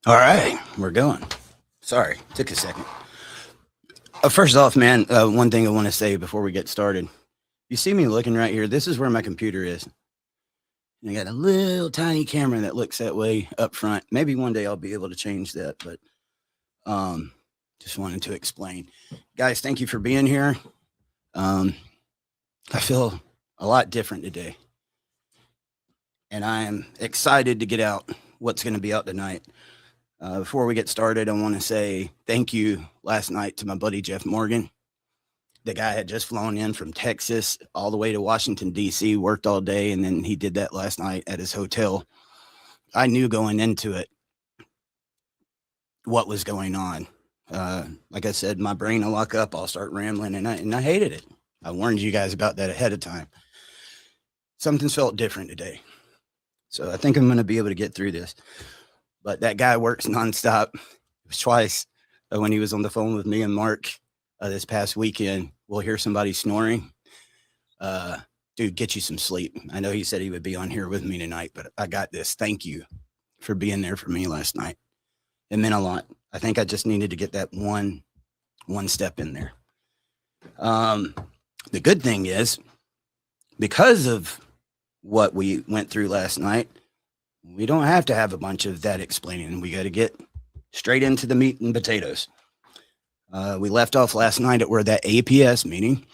All right, we're going. Sorry, took a second. First off, man, one thing I want to say before we get started. You see me looking right here? This is where my computer is. And I got a little tiny camera that looks that way up front. Maybe one day I'll be able to change that, but um, just wanted to explain. Guys, thank you for being here. Um, I feel a lot different today, and I am excited to get out what's going to be out tonight. Before we get started, I want to say thank you last night to my buddy Jeff Morgan. The guy had just flown in from Texas all the way to Washington, D.C., worked all day, and then he did that last night at his hotel. I knew going into it what was going on. Like I said, my brain will lock up. I'll start rambling, and I hated it. I warned you guys about that ahead of time. Something's felt different today. So I think I'm going to be able to get through this. But that guy works nonstop. It was twice when he was on the phone with me and Mark this past weekend. We'll hear somebody snoring. Dude, get you some sleep. I know he said he would be on here with me tonight, but I got this. Thank you for being there for me last night. It meant a lot. I think I just needed to get that one step in there. The good thing is, because of what we went through last night, we don't have to have a bunch of that explaining. We got to get straight into the meat and potatoes. We left off last night at where that APS meeting,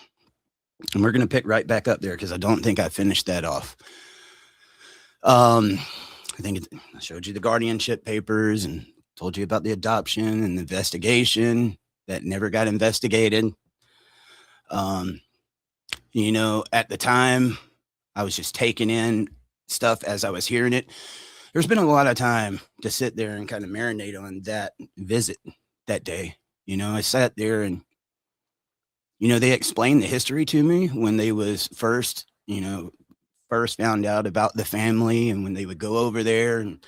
and we're going to pick right back up there because I don't think I finished that off. I think I showed you the guardianship papers and told you about the adoption and the investigation that never got investigated. At the time, I was just taking in stuff as I was hearing it. There's been a lot of time to sit there and kind of marinate on that visit that day. I sat there and, they explained the history to me when they was first found out about the family, and when they would go over there, and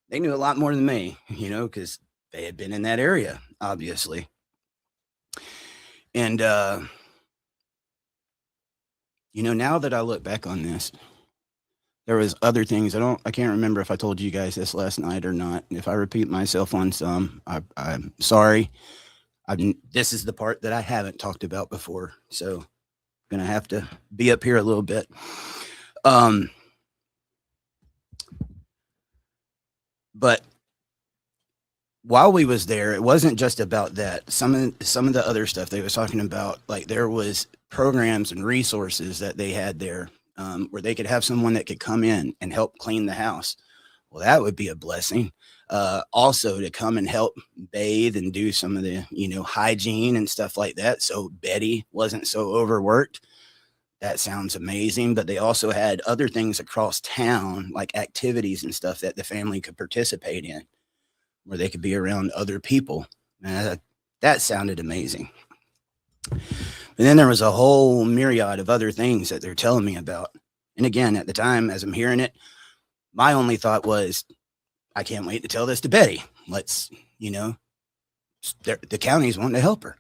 they knew a lot more than me, because they had been in that area, obviously. And, now that I look back on this, there was other things. I can't remember if I told you guys this last night or not. If I repeat myself on some, I'm sorry. This is the part that I haven't talked about before, so I'm gonna have to be up here a little bit. But while we was there, it wasn't just about that. Some of the other stuff they was talking about, like there was programs and resources that they had there, where they could have someone that could come in and help clean the house. Well, that would be a blessing. Also to come and help bathe and do some of the, hygiene and stuff like that. So Betty wasn't so overworked. That sounds amazing. But they also had other things across town, like activities and stuff that the family could participate in, where they could be around other people. That sounded amazing. And then there was a whole myriad of other things that they're telling me about. And again, at the time, as I'm hearing it, my only thought was, I can't wait to tell this to Betty. Let's, the county's wanting to help her.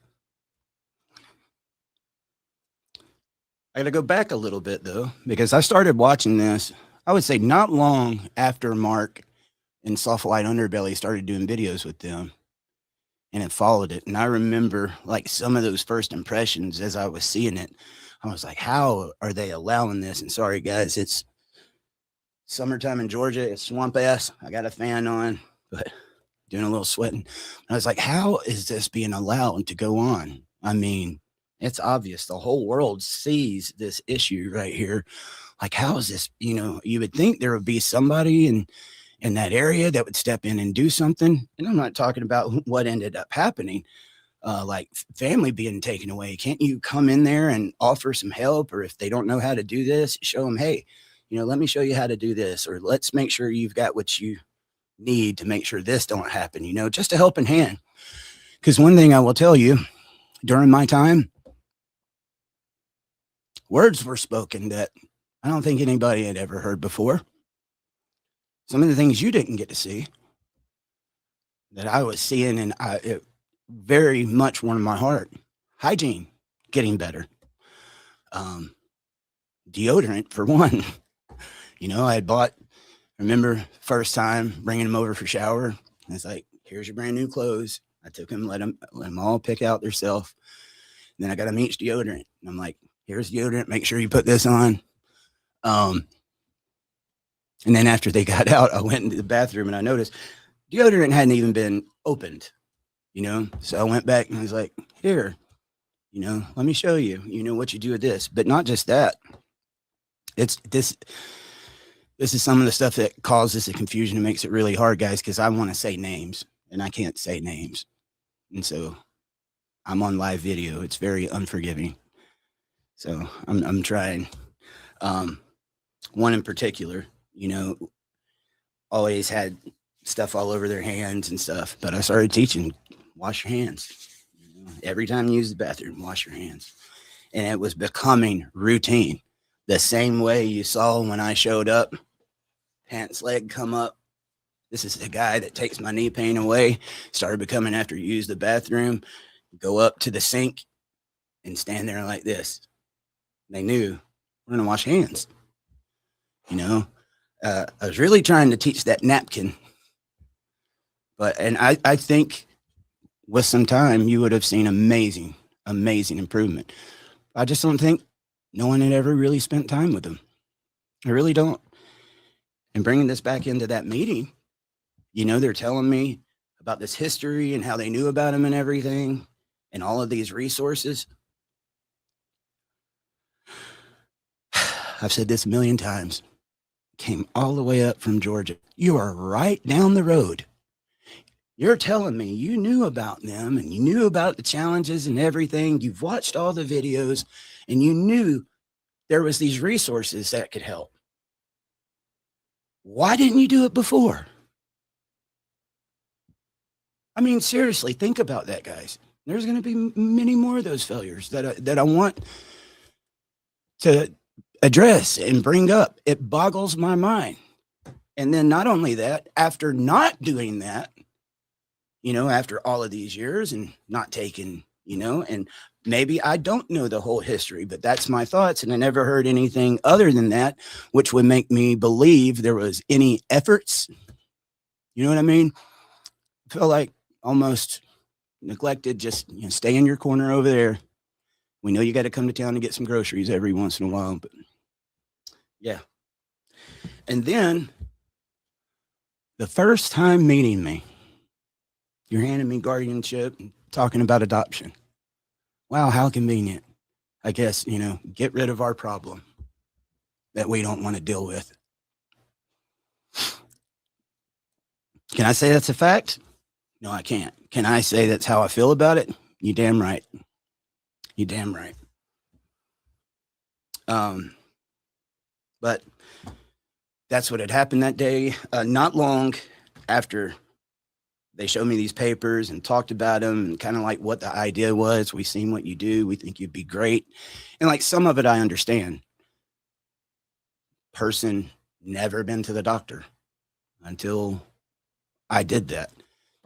I got to go back a little bit, though, because I started watching this, I would say not long after Mark and Soft White Underbelly started doing videos with them, and it followed it. And I remember like some of those first impressions as I was seeing it. I was like, how are they allowing this? And sorry, guys, it's summertime in Georgia. It's swamp ass. I got a fan on, but doing a little sweating. I was like, how is this being allowed to go on? I mean, it's obvious. The whole world sees this issue right here. Like, how is this? You would think there would be somebody in that area that would step in and do something. And I'm not talking about what ended up happening, like family being taken away. Can't you come in there and offer some help? Or if they don't know how to do this, show them, hey, let me show you how to do this, or let's make sure you've got what you need to make sure this don't happen, just a helping hand. Because one thing I will tell you, during my time, words were spoken that I don't think anybody had ever heard before. Some of the things you didn't get to see that I was seeing, and it very much warmed my heart. Hygiene getting better. Deodorant, for one. I had bought, remember first time bringing him over for shower, And it's like, here's your brand new clothes. I took them, let them all pick out themselves. Then I got them each deodorant. And I'm like, here's deodorant. Make sure you put this on. And then after they got out, I went into the bathroom and I noticed deodorant hadn't even been opened, So I went back and I was like, here, let me show you, what you do with this. But not just that. It's this is some of the stuff that causes the confusion and makes it really hard, guys, because I want to say names and I can't say names. And so I'm on live video. It's very unforgiving. So I'm trying. One in particular, always had stuff all over their hands and stuff. But I started teaching, wash your hands. Every time you use the bathroom, wash your hands. And it was becoming routine. The same way you saw when I showed up, pants leg come up. This is the guy that takes my knee pain away. Started becoming after you use the bathroom, go up to the sink and stand there like this. They knew we're going to wash hands. I was really trying to teach that napkin. And I think with some time, you would have seen amazing improvement. I just don't think no one had ever really spent time with them. I really don't. And bringing this back into that meeting, they're telling me about this history and how they knew about him and everything and all of these resources. I've said this a million times. Came all the way up from Georgia. You are right down the road. You're telling me you knew about them and you knew about the challenges and everything. You've watched all the videos and you knew there was these resources that could help. Why didn't you do it before? I mean, seriously, think about that, guys. There's going to be many more of those failures that I want to address and bring up. It boggles my mind. And then not only that, after not doing that, after all of these years and not taking, and maybe I don't know the whole history, but that's my thoughts. And I never heard anything other than that, which would make me believe there was any efforts. You know what I mean? I feel like almost neglected, just stay in your corner over there. We know you got to come to town and get some groceries every once in a while, but yeah. And then the first time meeting me, you're handing me guardianship and talking about adoption. Wow, how convenient. I guess, get rid of our problem that we don't want to deal with. Can I say that's a fact? No, I can't. Can I say that's how I feel about it? You damn right. You damn right. But that's what had happened that day. Not long after they showed me these papers and talked about them and kind of like what the idea was. We've seen what you do. We think you'd be great. And like some of it, I understand. Person never been to the doctor until I did that.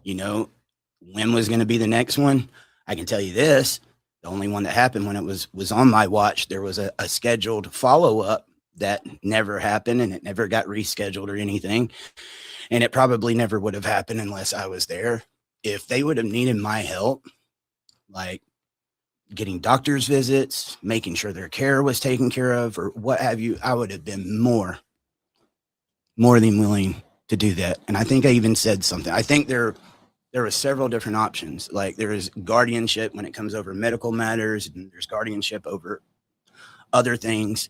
When was going to be the next one? I can tell you this. The only one that happened when it was on my watch, there was a scheduled follow-up that never happened and it never got rescheduled or anything. And it probably never would have happened unless I was there. If they would have needed my help, like getting doctor's visits, making sure their care was taken care of or what have you, I would have been more than willing to do that. And I think I even said something. I think there were several different options. Like there is guardianship when it comes over medical matters, and there's guardianship over other things.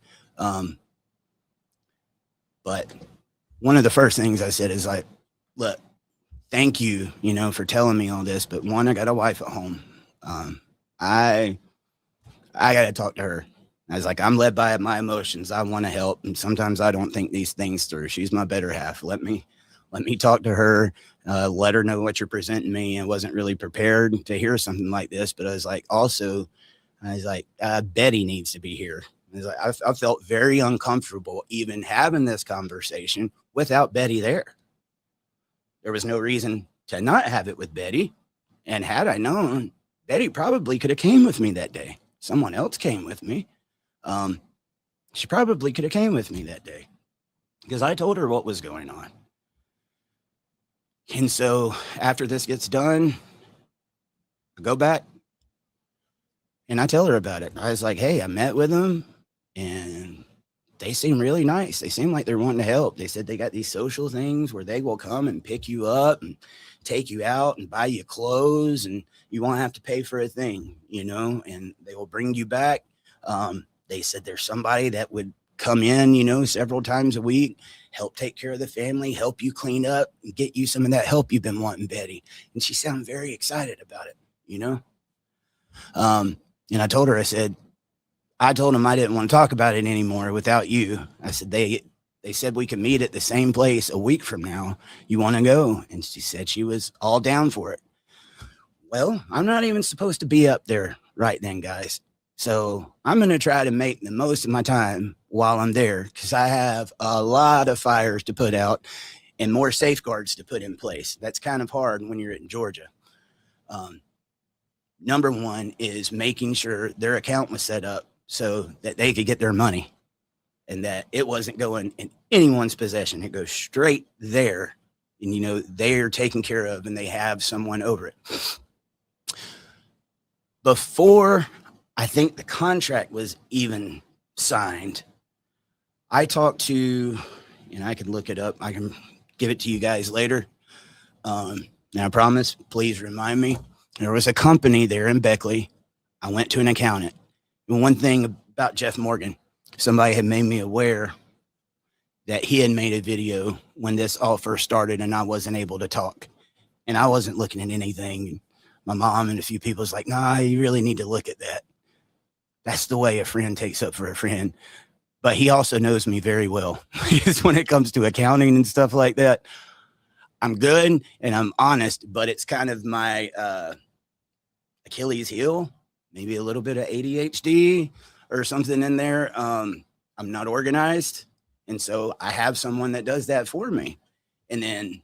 But one of the first things I said is like, look, thank you, for telling me all this. But one, I got a wife at home. I got to talk to her. I was like, I'm led by my emotions. I want to help. And sometimes I don't think these things through. She's my better half. Let me talk to her, let her know what you're presenting me. I wasn't really prepared to hear something like this, but I was like, Betty needs to be here. I felt very uncomfortable even having this conversation without Betty there. There was no reason to not have it with Betty. And had I known, Betty probably could have came with me that day. Someone else came with me. She probably could have came with me that day because I told her what was going on. And so after this gets done, I go back and I tell her about it. I was like, hey, I met with them and they seem really nice. They seem like they're wanting to help. They said they got these social things where they will come and pick you up and take you out and buy you clothes, and you won't have to pay for a thing, and they will bring you back. They said there's somebody that would come in, several times a week, help take care of the family, help you clean up, and get you some of that help you've been wanting, Betty. And she sounded very excited about it. And I told her, I told them I didn't want to talk about it anymore without you. I said, they said we could meet at the same place a week from now. You want to go? And she said she was all down for it. Well, I'm not even supposed to be up there right then, guys. So I'm going to try to make the most of my time while I'm there, because I have a lot of fires to put out and more safeguards to put in place. That's kind of hard when you're in Georgia. Number one is making sure their account was set up so that they could get their money and that it wasn't going in anyone's possession. It goes straight there, and they're taken care of and they have someone over it. Before I think the contract was even signed, I talked to, and I can look it up, I can give it to you guys later. Now I promise, please remind me. There was a company there in Beckley. I went to an accountant. And one thing about Jeff Morgan, somebody had made me aware that he had made a video when this all first started and I wasn't able to talk. And I wasn't looking at anything. My mom and a few people was like, nah, you really need to look at that. That's the way a friend takes up for a friend. But he also knows me very well. Because when it comes to accounting and stuff like that, I'm good and I'm honest, but it's kind of my Achilles heel, maybe a little bit of ADHD or something in there. I'm not organized. And so I have someone that does that for me. And then,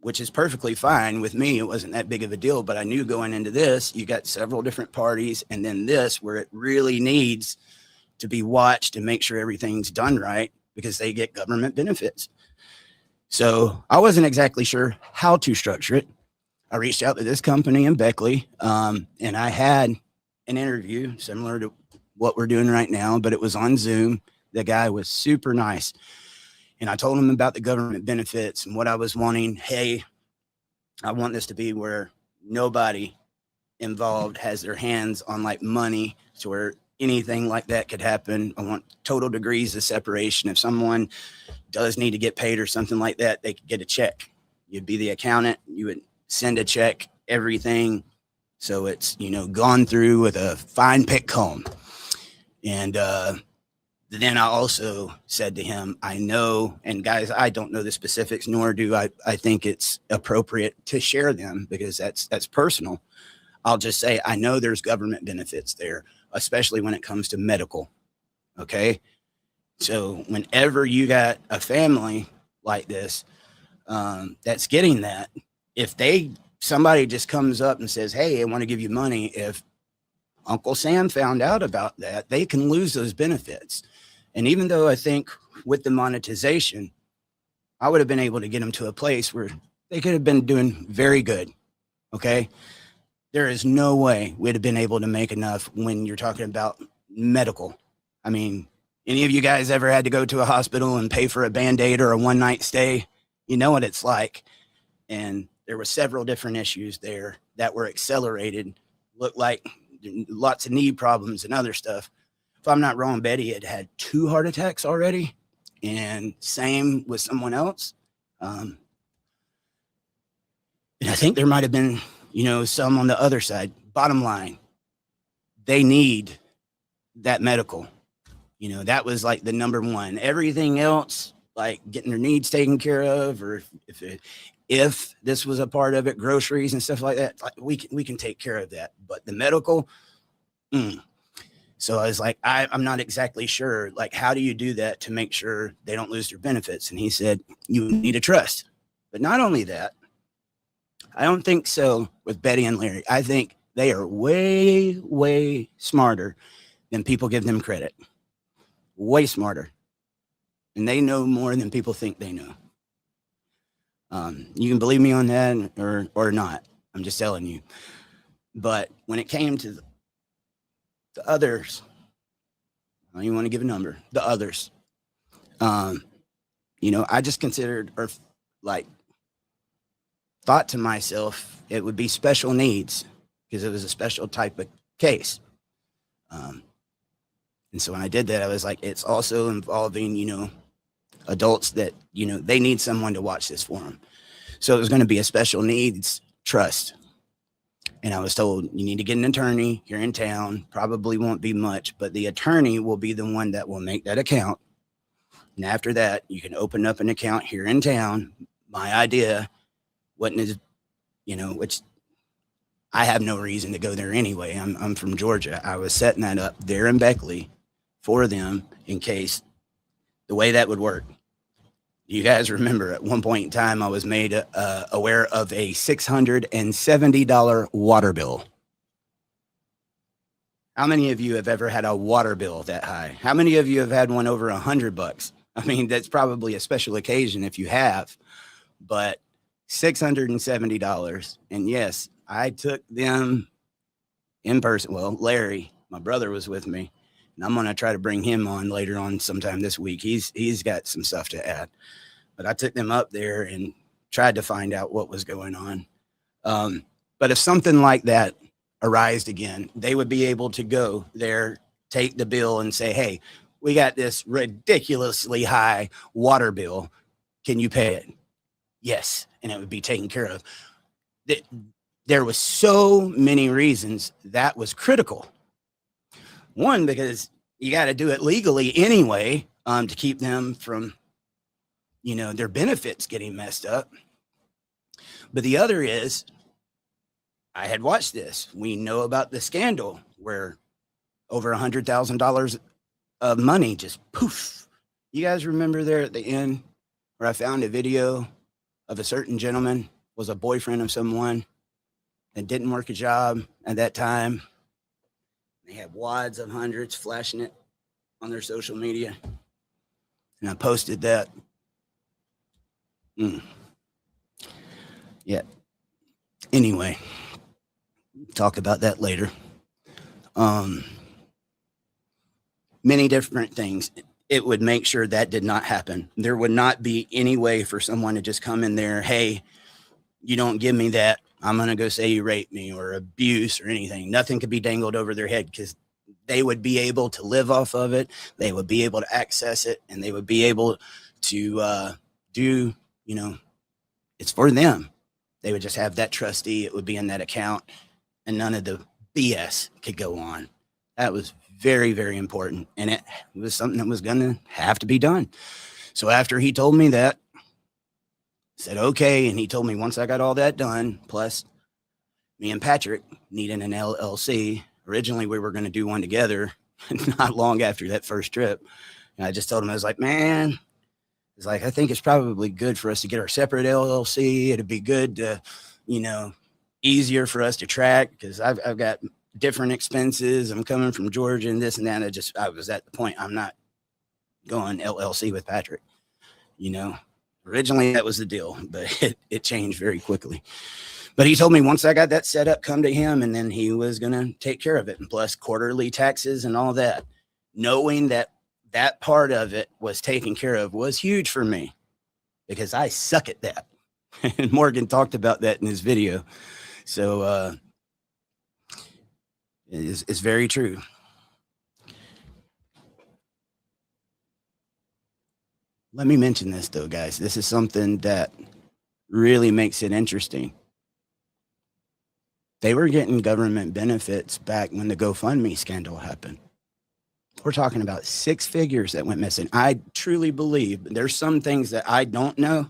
which is perfectly fine with me. It wasn't that big of a deal, but I knew going into this, you got several different parties. And then this, where it really needs to be watched and make sure everything's done right, because they get government benefits. So I wasn't exactly sure how to structure it. I reached out to this company in Beckley, and I had an interview similar to what we're doing right now, but it was on Zoom. The guy was super nice. And I told him about the government benefits and what I was wanting. Hey, I want this to be where nobody involved has their hands on like money, to where anything like that could happen. I want total degrees of separation. If someone does need to get paid or something like that, they could get a check. You'd be the accountant. You would send a check, everything. So it's, gone through with a fine pick comb. And then I also said to him, I know, and guys, I don't know the specifics, nor do I think it's appropriate to share them, because that's personal. I'll just say, I know there's government benefits there, especially when it comes to medical. Okay. So whenever you got a family like this, that's getting that, if somebody just comes up and says, hey, I want to give you money, if Uncle Sam found out about that, they can lose those benefits. And even though I think with the monetization, I would have been able to get them to a place where they could have been doing very good. Okay. There is no way we'd have been able to make enough when you're talking about medical. I mean, any of you guys ever had to go to a hospital and pay for a Band-Aid or a one-night stay? You know what it's like. And there were several different issues there that were accelerated. Looked like lots of knee problems and other stuff. If I'm not wrong, Betty had 2 heart attacks already, and same with someone else. And I think there might have been, some on the other side. Bottom line, they need that medical. That was like the number one. Everything else, like getting their needs taken care of, or if this was a part of it, groceries and stuff like that, like we can take care of that. But the medical, So I was like, I'm not exactly sure. Like, how do you do that to make sure they don't lose their benefits? And he said, you need a trust. But not only that, I don't think so with Betty and Larry. I think they are way, way smarter than people give them credit. Way smarter. And they know more than people think they know. You can believe me on that or not. I'm just telling you. But when it came to the others, I don't even want to give a number. The others, um, I just considered or like thought to myself it would be special needs because it was a special type of case. Um, and so when I did that, I was like, it's also involving, adults that, they need someone to watch this for them. So it was going to be a special needs trust. And I was told you need to get an attorney here in town. Probably won't be much, but the attorney will be the one that will make that account. And after that, you can open up an account here in town. My idea wasn't, which I have no reason to go there anyway. I'm from Georgia. I was setting that up there in Beckley for them in case the way that would work. You guys remember at one point in time, I was made aware of a $670 water bill. How many of you have ever had a water bill that high? How many of you have had one over $100? I mean, that's probably a special occasion if you have, but $670. And yes, I took them in person. Well, Larry, my brother, was with me, and I'm going to try to bring him on later on sometime this week. He's got some stuff to add. But I took them up there and tried to find out what was going on. But if something like that arised again, they would be able to go there, take the bill and say, hey, we got this ridiculously high water bill. Can you pay it? Yes. And it would be taken care of. There was so many reasons that was critical. One, because you got to do it legally anyway, to keep them from their benefits getting messed up. But the other is, I had watched this. We know about the scandal where over $100,000 of money just poof. You guys remember there at the end where I found a video of a certain gentleman was a boyfriend of someone and didn't work a job at that time. They had wads of hundreds flashing it on their social media. And I posted that. Yeah. Anyway, talk about that later. Many different things. It would make sure that did not happen. There would not be any way for someone to just come in there, hey, you don't give me that, I'm going to go say you raped me or abuse or anything. Nothing could be dangled over their head because they would be able to live off of it. They would be able to access it, and they would be able to do, it's for them. They would just have that trustee. It would be in that account, and none of the BS could go on. That was very, very important. And it was something that was going to have to be done. So after he told me that, I said, okay. And he told me once I got all that done, plus me and Patrick needed an LLC. Originally, we were going to do one together not long after that first trip. And I just told him, I was like, man, it's like, I think it's probably good for us to get our separate LLC. It'd be good to, easier for us to track because I've got different expenses. I'm coming from Georgia and this and that. I was at the point, I'm not going LLC with Patrick. Originally that was the deal, but it changed very quickly. But he told me once I got that set up, come to him, and then he was going to take care of it. And plus quarterly taxes and all that. Knowing that part of it was taken care of was huge for me because I suck at that. And Morgan talked about that in his video. So it's very true. Let me mention this though, guys. This is something that really makes it interesting. They were getting government benefits back when the GoFundMe scandal happened. We're talking about 6 figures that went missing. I truly believe there's some things that I don't know,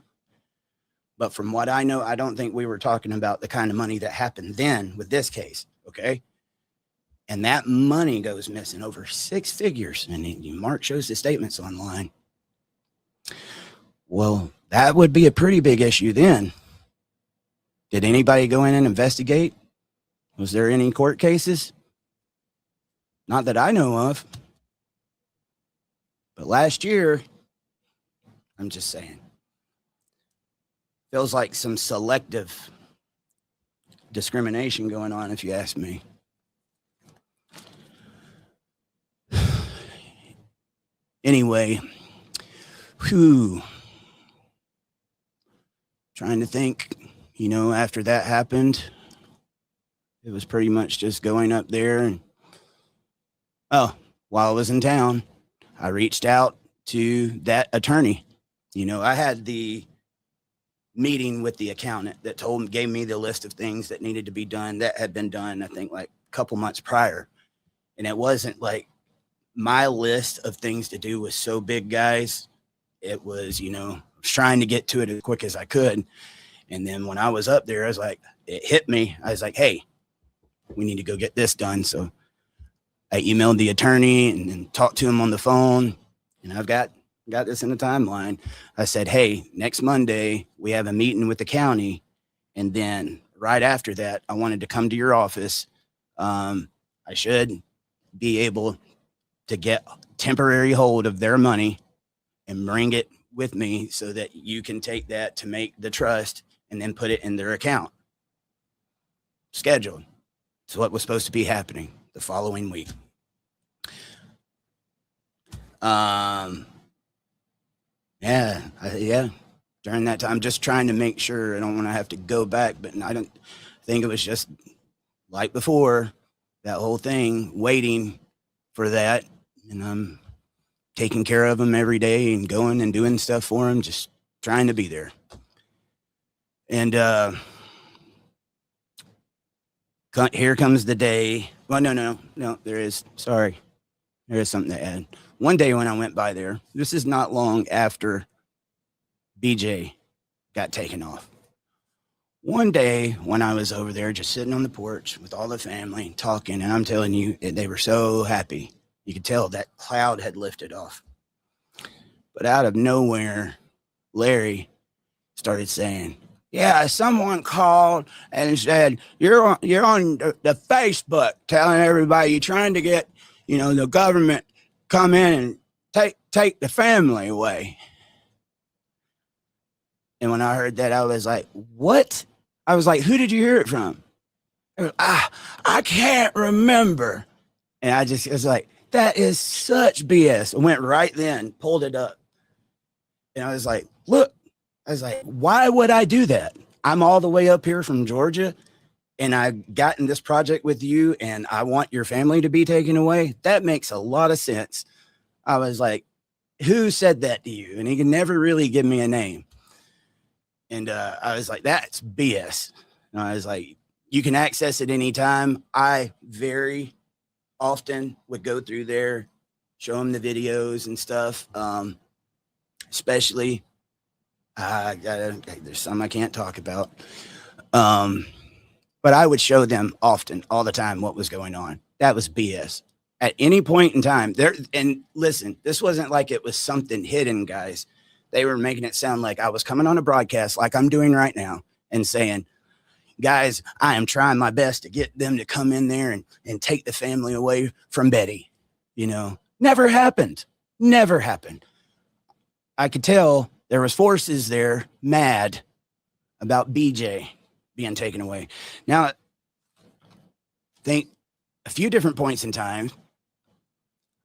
but from what I know, I don't think we were talking about the kind of money that happened then with this case. Okay. And that money goes missing, over 6 figures. And Mark shows the statements online. Well, that would be a pretty big issue then. Did anybody go in and investigate? Was there any court cases? Not that I know of. But last year, I'm just saying, Feels like some selective discrimination going on, if you ask me. Anyway, whew. Trying to think, after that happened, it was pretty much just going up there. And while I was in town, I reached out to that attorney. I had the meeting with the accountant that gave me the list of things that needed to be done that had been done, I think, like a couple months prior. And it wasn't like my list of things to do was so big, guys. It was, I was trying to get to it as quick as I could. And then when I was up there, I was like, it hit me. I was like, hey, we need to go get this done. So I emailed the attorney and then talked to him on the phone. And I've got this in the timeline. I said, hey, next Monday, we have a meeting with the county. And then right after that, I wanted to come to your office. I should be able to get temporary hold of their money and bring it with me so that you can take that to make the trust and then put it in their account. Scheduled. It's what was supposed to be happening the following week. Yeah. During that time, just trying to make sure I don't want to have to go back, but I don't think it was just like before, that whole thing, waiting for that. And I'm taking care of them every day and going and doing stuff for them, just trying to be there. And here comes the day. Well, no, there is something to add. One day when I went by there, this is not long after BJ got taken off. One day when I was over there just sitting on the porch with all the family talking, and I'm telling you, they were so happy. You could tell that cloud had lifted off. But out of nowhere, Larry started saying, yeah, someone called and said, you're on the Facebook telling everybody you're trying to get, the government come in and take the family away. And when I heard that, I was like, what? I was like, who did you hear it from? I can't remember. And I was like, that is such BS. I went right then, pulled it up. And I was like, look, why would I do that? I'm all the way up here from Georgia and I got in this project with you and I want your family to be taken away. That makes a lot of sense. I was like, who said that to you? And he could never really give me a name. And I was like, that's BS. And I was like, you can access it anytime. I very often would go through there, show them the videos and stuff. Especially, there's some I can't talk about. But I would show them often, all the time, what was going on. That was BS. At any point in time, and listen, this wasn't like it was something hidden, guys. They were making it sound like I was coming on a broadcast like I'm doing right now and saying, guys, I am trying my best to get them to come in there and take the family away from Betty. Never happened. Never happened. I could tell there was forces there mad about BJ being taken away. Now, I think a few different points in time,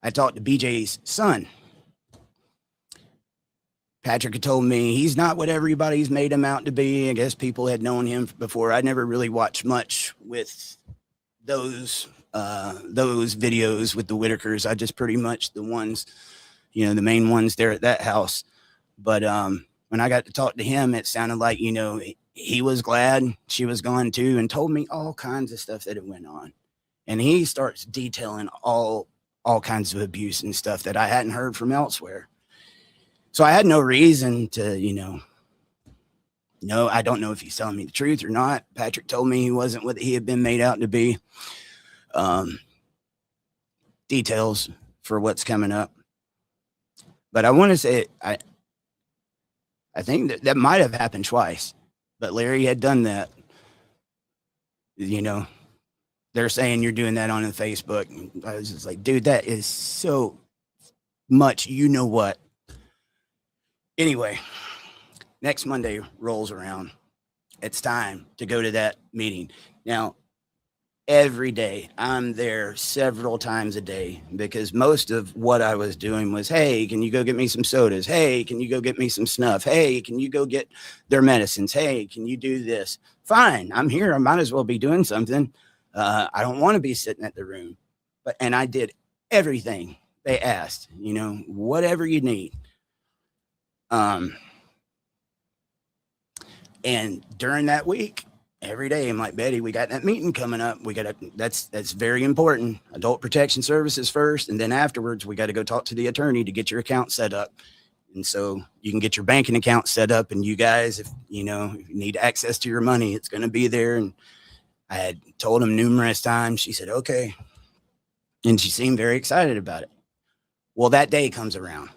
I talked to BJ's son. Patrick had told me he's not what everybody's made him out to be. I guess people had known him before. I never really watched much with those videos with the Whittakers. I just pretty much the ones, the main ones there at that house. But when I got to talk to him, it sounded like, he was glad she was gone too, and told me all kinds of stuff that it went on. And he starts detailing all kinds of abuse and stuff that I hadn't heard from elsewhere. So I had no reason to, no, I don't know if he's telling me the truth or not. Patrick told me he wasn't what he had been made out to be. Details for what's coming up. But I want to say, I think that might have happened twice, but Larry had done that. They're saying you're doing that on Facebook. I was just like, dude, that is so much, what. Anyway, Next Monday rolls around. It's time to go to that meeting. Now, every day I'm there several times a day, because most of what I was doing was, hey, can you go get me some sodas? Hey, can you go get me some snuff? Hey, can you go get their medicines? Hey, can you do this? Fine, I'm here. I might as well be doing something. I don't want to be sitting at the room. And I did everything they asked, whatever you need. And during that week, every day, I'm like, Betty, we got that meeting coming up. That's very important. Adult Protection Services first, and then afterwards, we got to go talk to the attorney to get your account set up. And so you can get your banking account set up, and you guys, if you need access to your money, it's going to be there. And I had told him numerous times. She said, okay. And she seemed very excited about it. Well, that day comes around.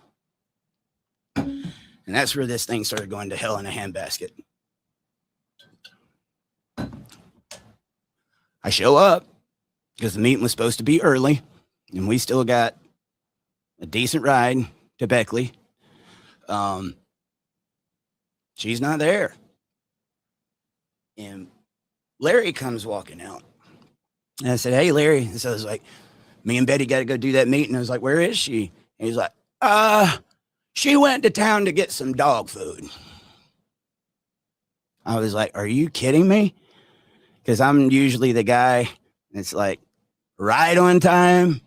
And that's where this thing started going to hell in a handbasket. I show up because the meeting was supposed to be early, and we still got a decent ride to Beckley. She's not there. And Larry comes walking out. And I said, hey, Larry. And so I was like, me and Betty got to go do that meeting. I was like, where is she? And he's like, she went to town to get some dog food. I was like, are you kidding me? Because I'm usually the guy that's like right on time.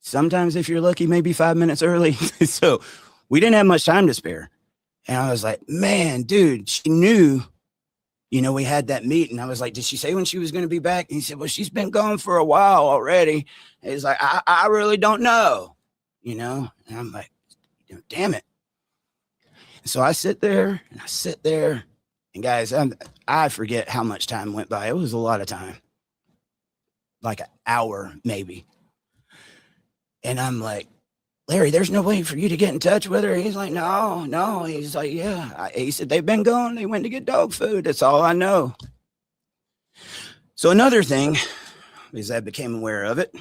Sometimes if you're lucky, maybe 5 minutes early. So we didn't have much time to spare. And I was like, man, dude, she knew, we had that meeting. I was like, did she say when she was going to be back? And he said, well, she's been gone for a while already. And he's like, I really don't know, And I'm like, damn it. So I sit there. And guys, I forget how much time went by. It was a lot of time, like an hour maybe. And I'm like, Larry, there's no way for you to get in touch with her. He's like, no. He's like, yeah. He said, they've been gone. They went to get dog food. That's all I know. So another thing, because I became aware of it,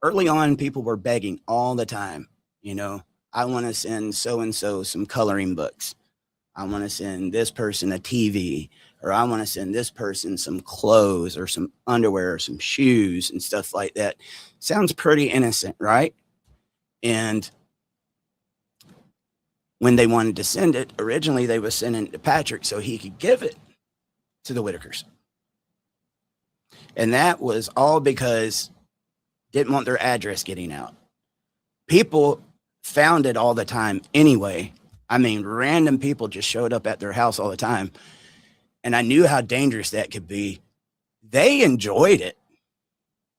early on, people were begging all the time. I want to send so-and-so some coloring books. I want to send this person a TV, or I want to send this person some clothes or some underwear or some shoes and stuff like that. Sounds pretty innocent, right? And when they wanted to send it, originally they were sending it to Patrick so he could give it to the Whittakers. And that was all because didn't want their address getting out. People found it all the time anyway. I mean, random people just showed up at their house all the time. And I knew how dangerous that could be. They enjoyed it,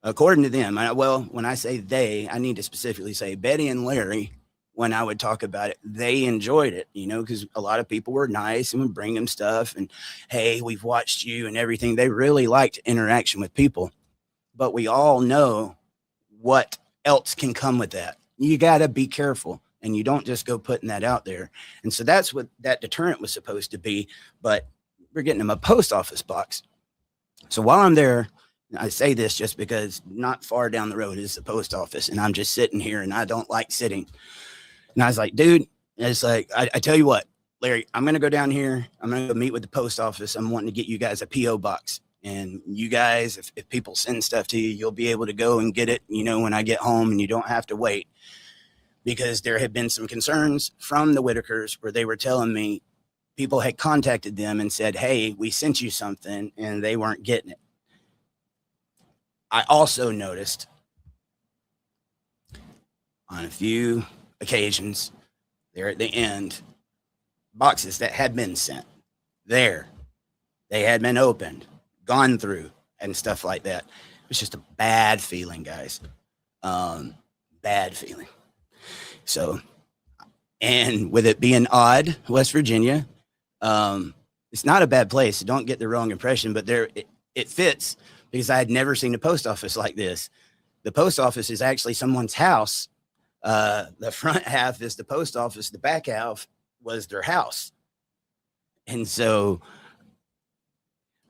according to them. Well, when I say they, I need to specifically say Betty and Larry. When I would talk about it, they enjoyed it, because a lot of people were nice and would bring them stuff. And, hey, we've watched you and everything. They really liked interaction with people. But we all know what else can come with that. You got to be careful. And you don't just go putting that out there. And so that's what that deterrent was supposed to be. But we're getting them a post office box. So while I'm there, I say this just because not far down the road is the post office. And I'm just sitting here and I don't like sitting. And I was like, dude, it's like, I tell you what, Larry, I'm going to go down here. I'm going to go meet with the post office. I'm wanting to get you guys a P.O. box. And you guys, if people send stuff to you, you'll be able to go and get it, when I get home, and you don't have to wait. Because there had been some concerns from the Whittakers where they were telling me people had contacted them and said, hey, we sent you something, and they weren't getting it. I also noticed on a few occasions there at the end, boxes that had been sent there. They had been opened, gone through, and stuff like that. It was just a bad feeling, guys. Bad feeling. So, and with it being odd, West Virginia, it's not a bad place. Don't get the wrong impression, but it fits because I had never seen a post office like this. The post office is actually someone's house. The front half is the post office. The back half was their house. And so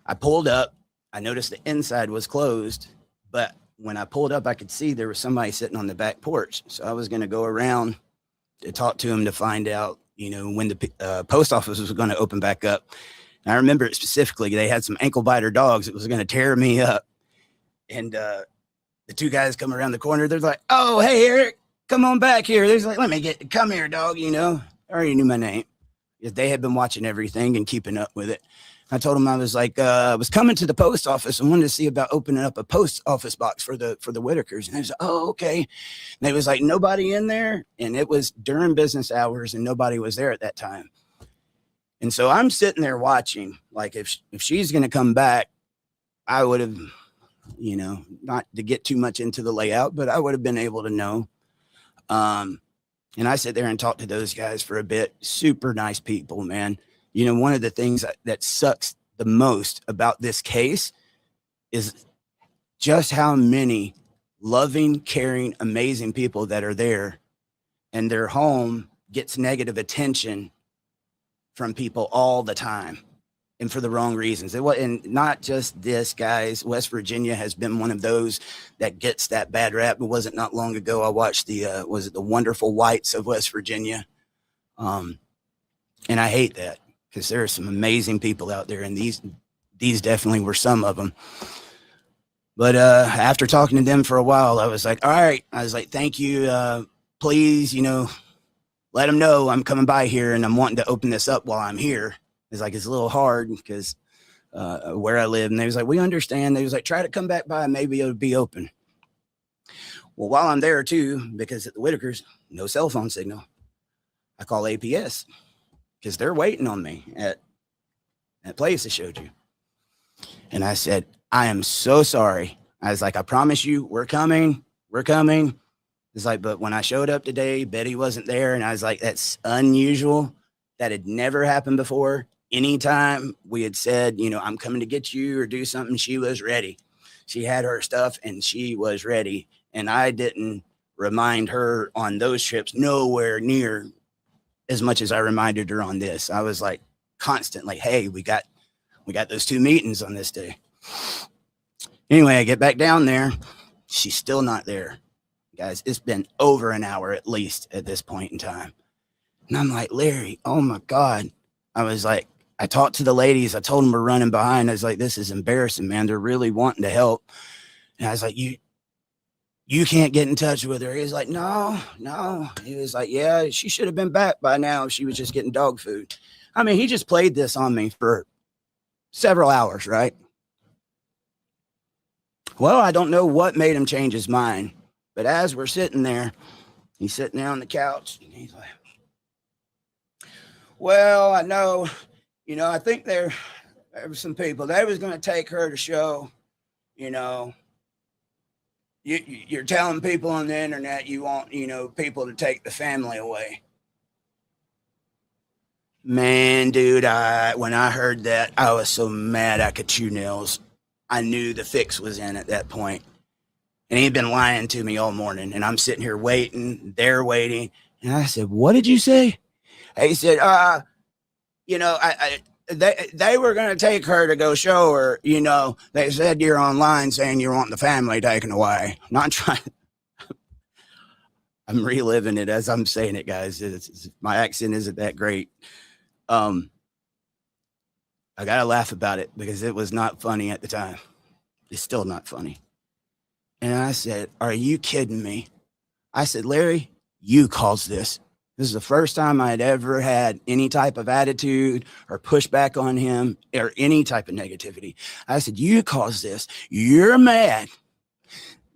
I pulled up. I noticed the inside was closed, but when I pulled up, I could see there was somebody sitting on the back porch. So I was going to go around to talk to him to find out, when the post office was going to open back up. And I remember it specifically. They had some ankle biter dogs. It was going to tear me up. And the two guys come around the corner. They're like, "Oh, hey, Eric, come on back here." They're like, come here, dog. I already knew my name. They had been watching everything and keeping up with it. I told them I was like, I was coming to the post office and wanted to see about opening up a post office box for the Whittakers. And I was like, "Oh, okay." And they was like, nobody in there. And it was during business hours and nobody was there at that time. And so I'm sitting there watching, like if she's going to come back, I would have, not to get too much into the layout, but I would have been able to know. And I sit there and talk to those guys for a bit. Super nice people, man. One of the things that sucks the most about this case is just how many loving, caring, amazing people that are there, and their home gets negative attention from people all the time, and for the wrong reasons. And not just this, guys. West Virginia has been one of those that gets that bad rap. It wasn't not long ago. I watched the Wonderful Whites of West Virginia. And I hate that, because there are some amazing people out there, and these definitely were some of them. But after talking to them for a while, I was like, all right. I was like, thank you. Please, let them know I'm coming by here and I'm wanting to open this up while I'm here. It's like, it's a little hard because where I live. And they was like, we understand. They was like, try to come back by. Maybe it'll be open. Well, while I'm there too, because at the Whittakers, no cell phone signal, I call APS because they're waiting on me at that place I showed you. And I said, I am so sorry. I was like, I promise you, we're coming. We're coming. It's like, but when I showed up today, Betty wasn't there. And I was like, that's unusual. That had never happened before. Anytime we had said, I'm coming to get you or do something, she was ready. She had her stuff and she was ready. And I didn't remind her on those trips nowhere near as much as I reminded her on this. I was like constantly, hey, we got those 2 meetings on this day. Anyway, I get back down there. She's still not there. Guys, it's been over an hour at least at this point in time. And I'm like, Larry, oh my God. I was like, I talked to the ladies. I told them we're running behind. I was like, this is embarrassing, man. They're really wanting to help. And I was like, you can't get in touch with her. He was like, no. He was like, yeah, she should have been back by now if she was just getting dog food. I mean, he just played this on me for several hours, right? Well, I don't know what made him change his mind. But as we're sitting there, he's sitting there on the couch and he's like, well, I know, I think there were some people, they was going to take her to show, you're telling people on the internet you want, people to take the family away. Man, dude, when I heard that, I was so mad I could chew nails. I knew the fix was in at that point. And he'd been lying to me all morning. And I'm sitting here waiting. They're waiting. And I said, what did you say? He said, they were going to take her to go show her. They said you're online saying you want the family taken away. Not trying. I'm reliving it as I'm saying it, guys. My accent isn't that great. I got to laugh about it because it was not funny at the time. It's still not funny. And I said, are you kidding me? I said, Larry, you caused this. This is the first time I had ever had any type of attitude or pushback on him or any type of negativity. I said, you caused this. You're mad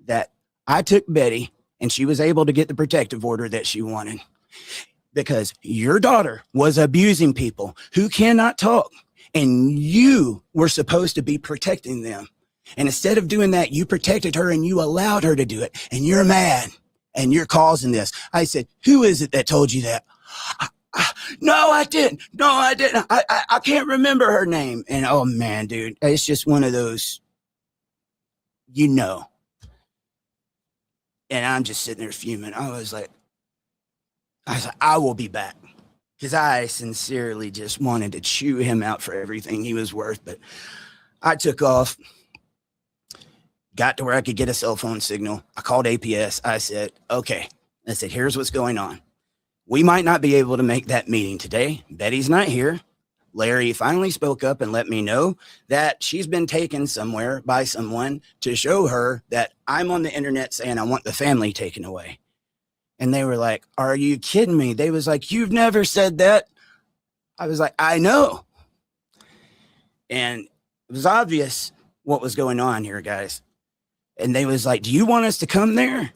that I took Betty and she was able to get the protective order that she wanted because your daughter was abusing people who cannot talk and you were supposed to be protecting them. And instead of doing that, you protected her and you allowed her to do it. And you're mad and you're causing this. I said, who is it that told you that? No, I didn't. I can't remember her name. And oh man, dude, it's just one of those, And I'm just sitting there fuming. I was like, I will be back. Because I sincerely just wanted to chew him out for everything he was worth. But I took off. Got to where I could get a cell phone signal. I called APS. I said, okay. I said, here's what's going on. We might not be able to make that meeting today. Betty's not here. Larry finally spoke up and let me know that she's been taken somewhere by someone to show her that I'm on the internet saying I want the family taken away. And they were like, are you kidding me? They was like, you've never said that. I was like, I know. And it was obvious what was going on here, guys. And they was like, do you want us to come there?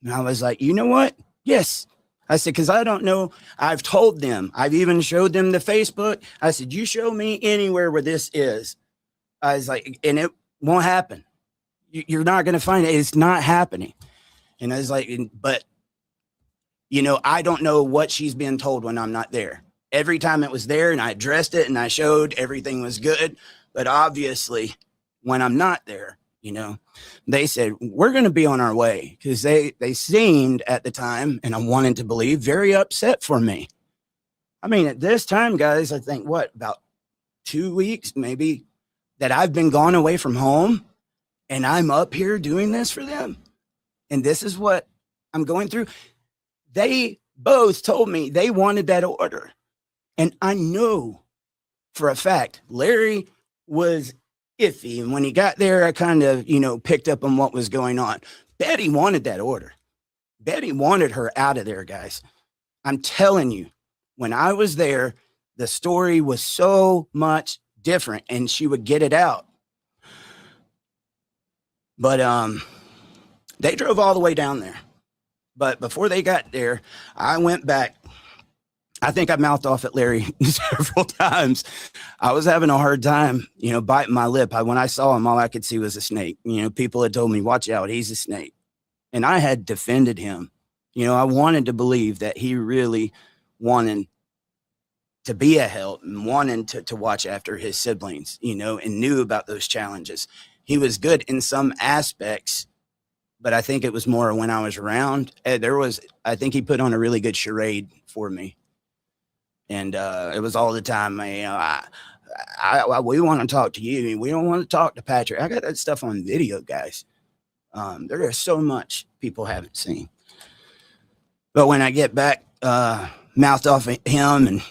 And I was like, you know what? Yes. I said, because I don't know. I've told them. I've even showed them the Facebook. I said, you show me anywhere where this is. I was like, and it won't happen. You're not going to find it. It's not happening. And I was like, but, you know, I don't know what she's being told when I'm not there. Every time it was there and I addressed it and I showed everything was good. But obviously, when I'm not there, you know, they said, we're going to be on our way, because they seemed at the time, and I wanted to believe, very upset for me. I mean, at this time, guys, I think about 2 weeks, maybe, that I've been gone away from home, and I'm up here doing this for them. And this is what I'm going through. They both told me they wanted that order. And I know for a fact, Larry was iffy. And when he got there, I kind of, you know, picked up on what was going on. Betty wanted that order. Betty wanted her out of there, guys. I'm telling you, when I was there, the story was so much different and she would get it out. But they drove all the way down there. But before they got there, I went back. I think I mouthed off at Larry several times. I was having a hard time, you know, biting my lip. When I saw him, all I could see was a snake. You know, people had told me, watch out, he's a snake. And I had defended him. You know, I wanted to believe that he really wanted to be a help and wanted to watch after his siblings, you know, and knew about those challenges. He was good in some aspects, but I think it was more when I was around. I think he put on a really good charade for me. And it was all the time, you know, we want to talk to you. We don't want to talk to Patrick. I got that stuff on video, guys. There is so much people haven't seen. But when I get back, mouthed off at him, and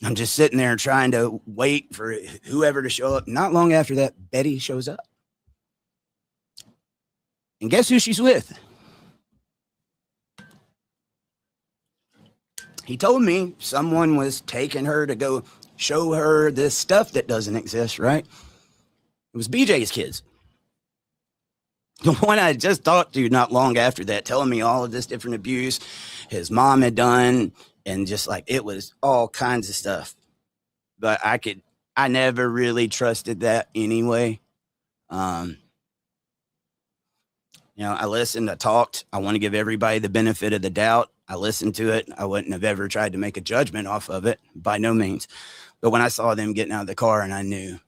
I'm just sitting there trying to wait for whoever to show up. Not long after that, Betty shows up. And guess who she's with? He told me someone was taking her to go show her this stuff that doesn't exist, right? It was BJ's kids. The one I just talked to not long after that, telling me all of this different abuse his mom had done, and just like, it was all kinds of stuff. But I never really trusted that anyway. You know, I listened, I talked. I want to give everybody the benefit of the doubt. I listened to it. I wouldn't have ever tried to make a judgment off of it, by no means. But when I saw them getting out of the car, and I knew,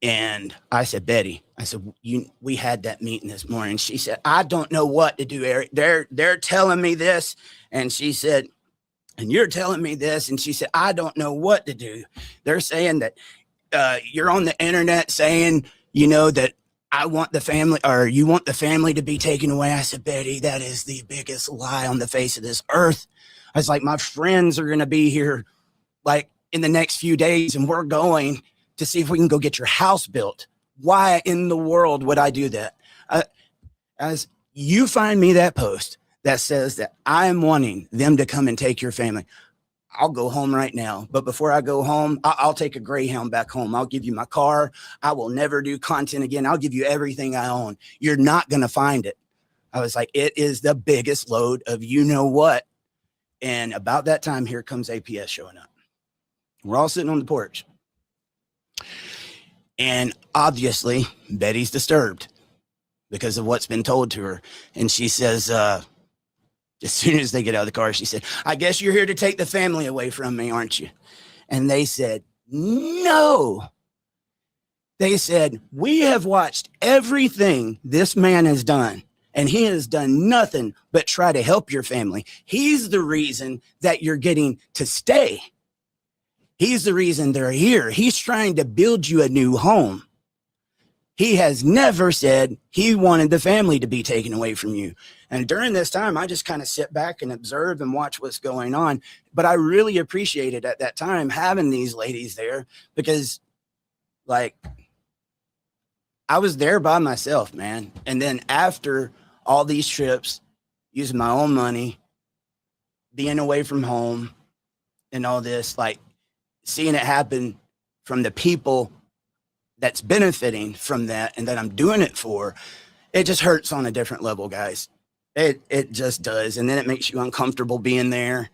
and I said, Betty, I said, we had that meeting this morning. She said, I don't know what to do, Eric. They're telling me this. And she said, and you're telling me this. And she said, I don't know what to do. They're saying that you're on the internet saying, you know, that I want the family, or you want the family to be taken away. I said, Betty, that is the biggest lie on the face of this earth. I was like, my friends are going to be here like in the next few days, and we're going to see if we can go get your house built. Why in the world would I do that? As you find me that post that says that I'm wanting them to come and take your family, I'll go home right now. But before I go home, I'll take a Greyhound back home. I'll give you my car. I will never do content again. I'll give you everything I own. You're not going to find it. I was like, it is the biggest load of you know what. And about that time, here comes APS showing up. We're all sitting on the porch. And obviously, Betty's disturbed because of what's been told to her. And she says, as soon as they get out of the car, she said, I guess you're here to take the family away from me, aren't you? And they said, no. They said, we have watched everything this man has done, and he has done nothing but try to help your family. He's the reason that you're getting to stay. He's the reason they're here. He's trying to build you a new home. He has never said he wanted the family to be taken away from you. And during this time, I just kind of sit back and observe and watch what's going on. But I really appreciated at that time having these ladies there, because like I was there by myself, man. And then after all these trips, using my own money, being away from home and all this, like seeing it happen from the people that's benefiting from that and that I'm doing it for, it just hurts on a different level, guys. It just does. And then it makes you uncomfortable being there,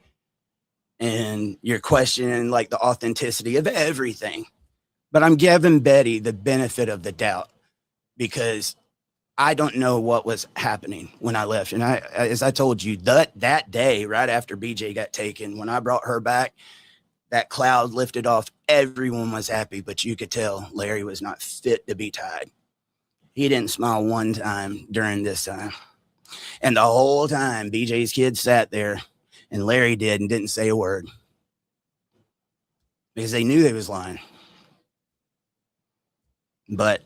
and you're questioning like the authenticity of everything. But I'm giving Betty the benefit of the doubt, because I don't know what was happening when I left. And as I told you, that day, right after BJ got taken, when I brought her back, that cloud lifted off. Everyone was happy, but you could tell Larry was not fit to be tied. He didn't smile one time during this time. And the whole time, BJ's kids sat there, and Larry did and didn't say a word, because they knew they was lying. But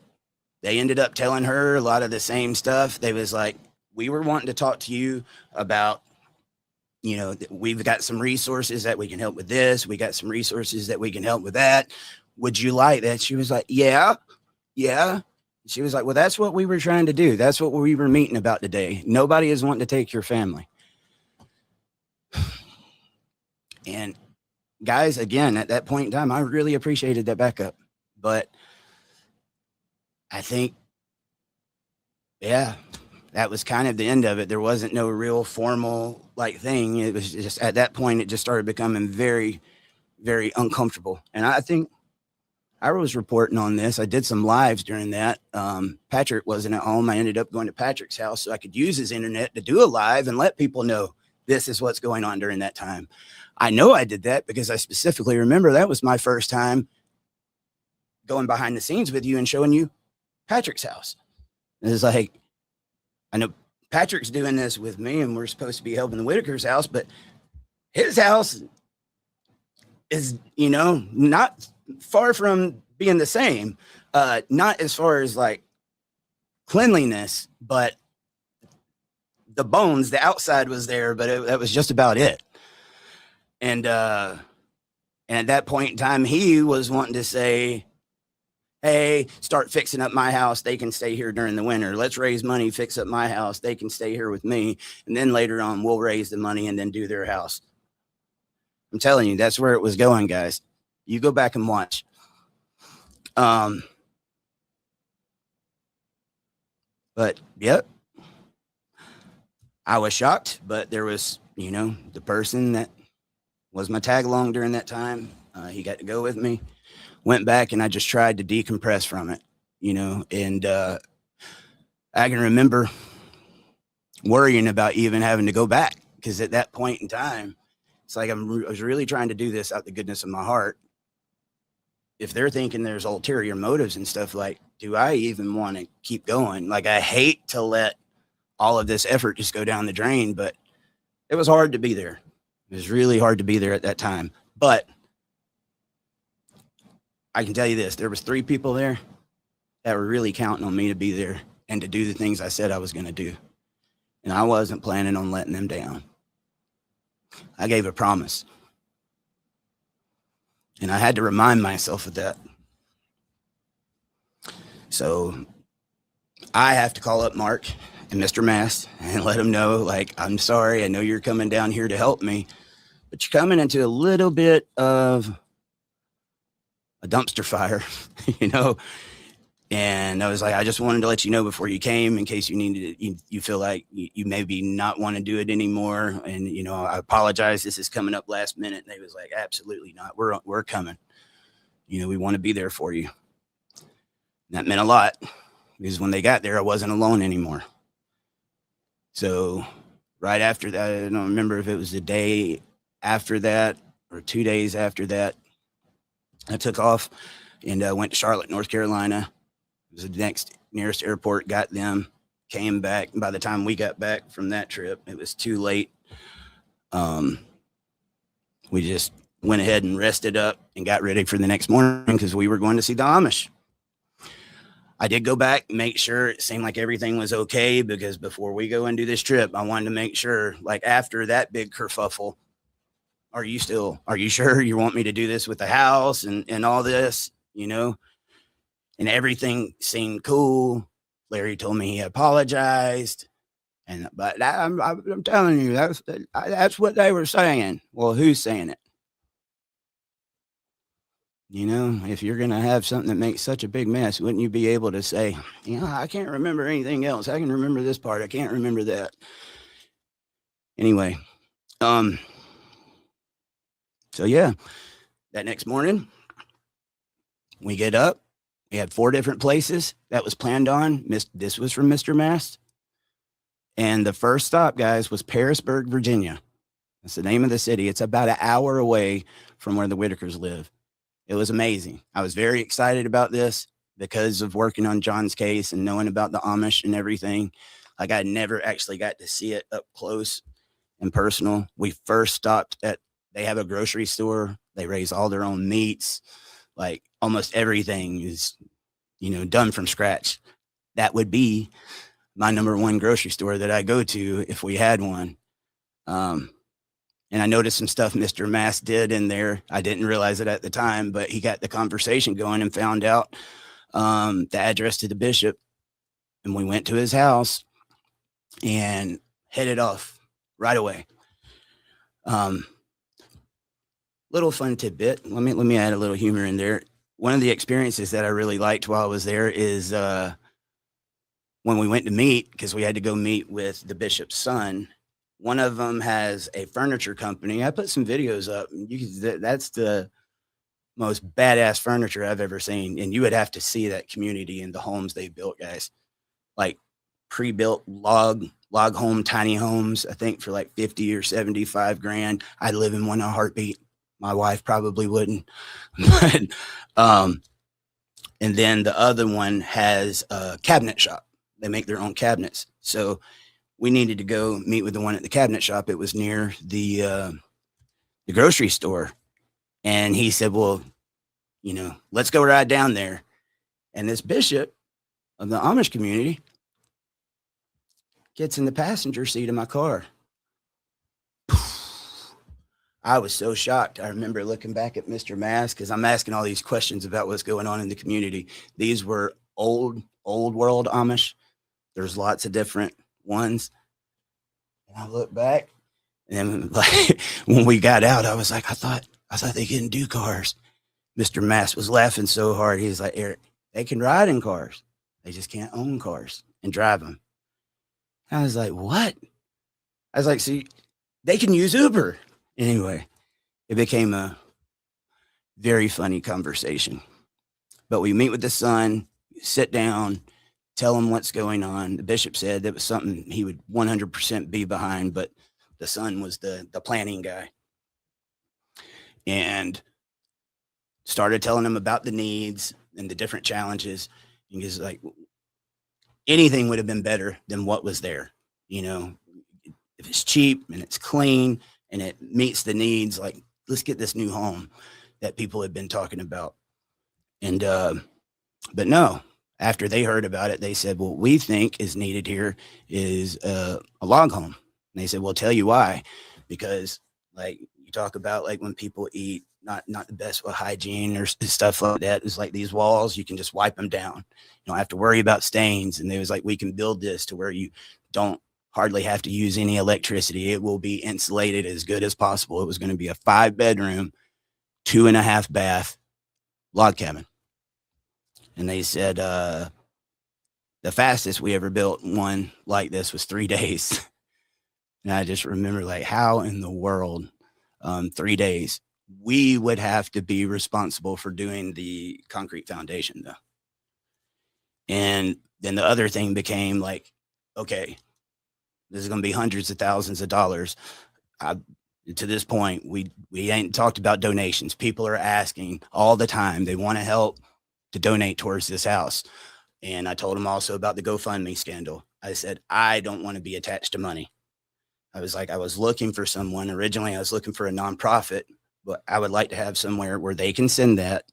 they ended up telling her a lot of the same stuff. They was like, we were wanting to talk to you about, you know, we've got some resources that we can help with this. We got some resources that we can help with that. Would you like that? She was like, yeah. She was like, well, that's what we were trying to do. That's what we were meeting about today. Nobody is wanting to take your family. And guys, again, at that point in time, I really appreciated that backup. But I think, yeah, that was kind of the end of it. There wasn't no real formal like thing. It was just at that point, it just started becoming very, very uncomfortable. And I think I was reporting on this. I did some lives during that. Patrick wasn't at home. I ended up going to Patrick's house so I could use his internet to do a live and let people know this is what's going on during that time. I know I did that because I specifically remember that was my first time going behind the scenes with you and showing you Patrick's house. It's like, I know Patrick's doing this with me and we're supposed to be helping the Whittaker's house, but his house is, you know, not far from being the same. Not as far as like cleanliness, but the bones, the outside was there, but that was just about it. And at that point in time, he was wanting to say, hey, start fixing up my house. They can stay here during the winter. Let's raise money, fix up my house. They can stay here with me. And then later on, we'll raise the money and then do their house. I'm telling you, that's where it was going, guys. You go back and watch. But yep, I was shocked, but there was, you know, the person that was my tag along during that time. He got to go with me, went back, and I just tried to decompress from it, you know, and I can remember worrying about even having to go back, because at that point in time, it's like I was really trying to do this out the goodness of my heart. If they're thinking there's ulterior motives and stuff, like, do I even want to keep going? Like, I hate to let all of this effort just go down the drain, but it was hard to be there. It was really hard to be there at that time. But I can tell you this, there was 3 people there that were really counting on me to be there and to do the things I said I was going to do. And I wasn't planning on letting them down. I gave a promise. And I had to remind myself of that. So I have to call up Mark and Mr. Mass and let them know, like, I'm sorry. I know you're coming down here to help me, but you're coming into a little bit of a dumpster fire, you know? And I was like, I just wanted to let you know before you came, in case you needed it, you feel like you maybe not want to do it anymore. And, you know, I apologize. This is coming up last minute. And they was like, absolutely not. We're coming. You know, we want to be there for you. And that meant a lot, because when they got there, I wasn't alone anymore. So right after that, I don't remember if it was the day after that or 2 days after that, I took off and went to Charlotte, North Carolina. It was the next nearest airport, got them, came back. And by the time we got back from that trip, it was too late. We just went ahead and rested up and got ready for the next morning, because we were going to see the Amish. I did go back, make sure it seemed like everything was okay, because before we go and do this trip, I wanted to make sure, like after that big kerfuffle, are you sure you want me to do this with the house and all this, and everything seemed cool. Larry told me he apologized. But I'm telling you, that's what they were saying. Well, who's saying it? If you're going to have something that makes such a big mess, wouldn't you be able to say, I can't remember anything else. I can remember this part. I can't remember that. Anyway, so yeah, that next morning, we get up. We had 4 different places that was planned on. This was from Mr. Mast. And the first stop, guys, was Parisburg, Virginia. That's the name of the city. It's about an hour away from where the Whittakers live. It was amazing. I was very excited about this because of working on John's case and knowing about the Amish and everything. Like, I never actually got to see it up close and personal. We first stopped they have a grocery store. They raise all their own meats. Like, almost everything is, done from scratch. That would be my number one grocery store that I go to if we had one. And I noticed some stuff Mr. Mast did in there. I didn't realize it at the time, but he got the conversation going and found out the address to the bishop. And we went to his house and headed off right away. Little fun tidbit. Let me add a little humor in there. One of the experiences that I really liked while I was there is when we went to meet, because we had to go meet with the bishop's son. One of them has a furniture company. I put some videos up. That's the most badass furniture I've ever seen. And you would have to see that community and the homes they built, guys. Like pre-built log home, tiny homes, I think for like 50 or 75 grand. I'd live in one in a heartbeat. My wife probably wouldn't. But, and then the other one has a cabinet shop. They make their own cabinets. So we needed to go meet with the one at the cabinet shop. It was near the grocery store. And he said, well, let's go ride down there. And this bishop of the Amish community gets in the passenger seat of my car. I was so shocked. I remember looking back at Mr. Mast, because I'm asking all these questions about what's going on in the community. These were old world Amish. There's lots of different ones. And I look back, and like when we got out, I was like, I thought they couldn't do cars. Mr. Mast was laughing so hard. He was like, Eric, they can ride in cars. They just can't own cars and drive them. I was like, what? I was like, see, they can use Uber. Anyway, it became a very funny conversation. But we meet with the son, sit down, tell him what's going on. The bishop said that was something he would 100% be behind, but the son was the planning guy. And started telling him about the needs and the different challenges. And he's like, anything would have been better than what was there. If it's cheap and it's clean and it meets the needs, like, let's get this new home that people have been talking about. And, but no, after they heard about it, they said, what we think is needed here is a log home. And they said, well, tell you why, because like you talk about, like when people eat, not the best with hygiene or stuff like that. It's like these walls, you can just wipe them down. You don't have to worry about stains. And they was like, we can build this to where you don't hardly have to use any electricity. It will be insulated as good as possible. It was going to be a 5-bedroom, 2.5 bath log cabin. And they said the fastest we ever built one like this was 3 days. And I just remember, like, how in the world 3 days? We would have to be responsible for doing the concrete foundation, though. And then the other thing became like, okay, this is going to be hundreds of thousands of dollars. To this point, we ain't talked about donations. People are asking all the time. They want to help to donate towards this house. And I told them also about the GoFundMe scandal. I said, I don't want to be attached to money. I was like, I was looking for someone. Originally, I was looking for a nonprofit, but I would like to have somewhere where they can send that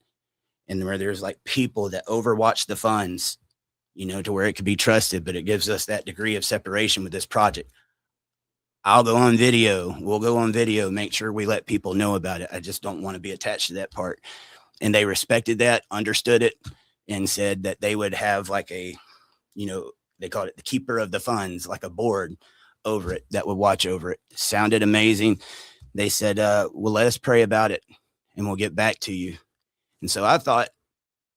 and where there's like people that overwatch the funds to where it could be trusted, but it gives us that degree of separation with this project. I'll go on video. We'll go on video, make sure we let people know about it. I just don't want to be attached to that part. And they respected that, understood it, and said that they would have like a, they called it the keeper of the funds, like a board over it that would watch over it. Sounded amazing. They said, well, let us pray about it and we'll get back to you. And so I thought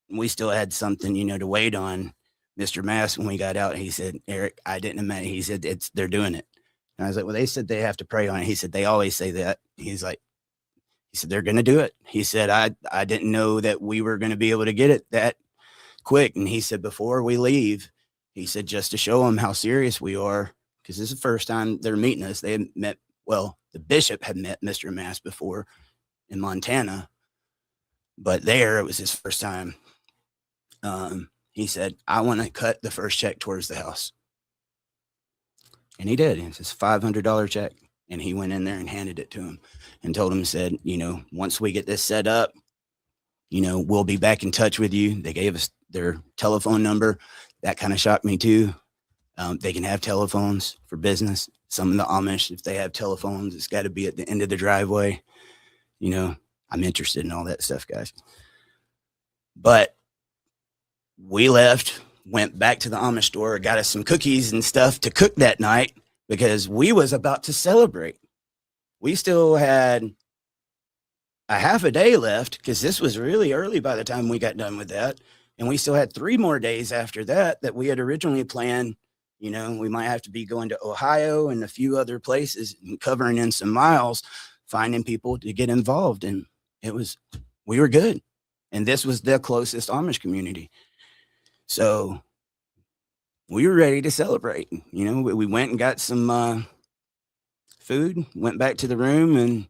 we still had something, to wait on. Mr. Mass, when we got out, he said, Eric, I didn't imagine. He said, they're doing it. And I was like, well, they said they have to pray on it. He said, they always say that. He said, they're going to do it. He said, I didn't know that we were going to be able to get it that quick. And he said, before we leave, he said, just to show them how serious we are, because this is the first time they're meeting us. They had met, well, the bishop had met Mr. Mass before in Montana, but there it was his first time. He said, I want to cut the first check towards the house. And he did. It's his $500 check. And he went in there and handed it to him and told him, said, once we get this set up, we'll be back in touch with you. They gave us their telephone number. That kind of shocked me too. They can have telephones for business. Some of the Amish, if they have telephones, it's got to be at the end of the driveway. I'm interested in all that stuff, guys. But we left, went back to the Amish store, got us some cookies and stuff to cook that night because we was about to celebrate. We still had a half a day left because this was really early by the time we got done with that. And we still had 3 more days after that we had originally planned. We might have to be going to Ohio and a few other places and covering in some miles, finding people to get involved. And we were good. And this was the closest Amish community. So we were ready to celebrate. We went and got some food, went back to the room and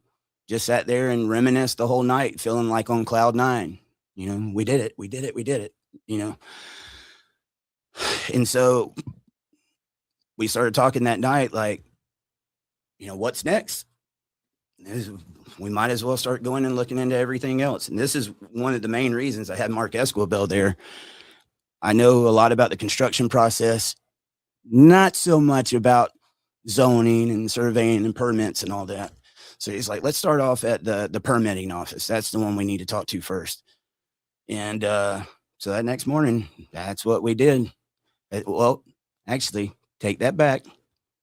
just sat there and reminisced the whole night, feeling like on cloud 9. We did it. And so we started talking that night, like, what's next? We might as well start going and looking into everything else. And this is one of the main reasons I had Mark Esquibel there. I know a lot about the construction process, not so much about zoning and surveying and permits and all that. So he's like, let's start off at the permitting office. That's the one we need to talk to first. And so that next morning, that's what we did. Well, actually, take that back.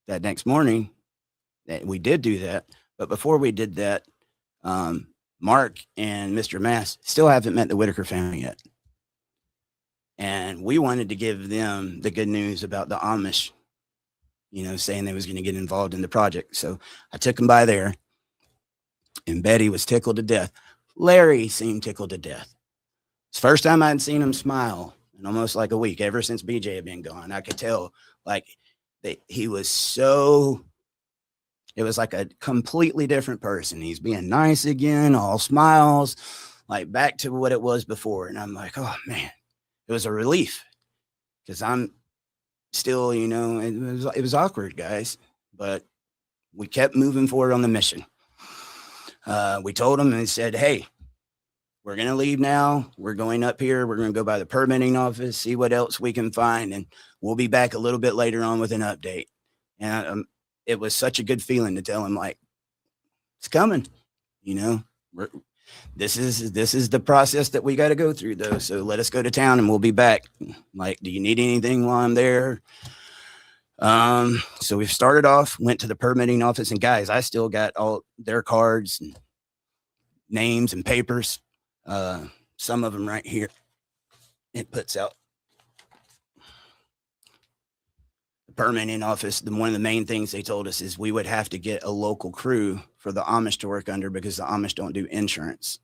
That next morning, we did do that. But before we did that, Mark and Mr. Mass still haven't met the Whittaker family yet. And we wanted to give them the good news about the Amish, saying they was going to get involved in the project. So I took them by there, and Betty was tickled to death. Larry seemed tickled to death. It's the first time I'd seen him smile in almost like a week, ever since BJ had been gone. I could tell, like, that he was so, it was like a completely different person. He's being nice again, all smiles, like back to what it was before. And I'm like, oh, man. It was a relief because I'm still, it was awkward, guys, but we kept moving forward on the mission. We told them and said, hey, we're going to leave now. We're going up here. We're going to go by the permitting office, see what else we can find. And we'll be back a little bit later on with an update. And it was such a good feeling to tell them, like, it's coming, this is the process that we got to go through, though. So let us go to town and we'll be back. Like, do you need anything while I'm there? So we started off, went to the permitting office, and guys, I still got all their cards and names and papers. Some of them right here. It puts out the permitting office. One of the main things they told us is we would have to get a local crew for the Amish to work under because the Amish don't do insurance.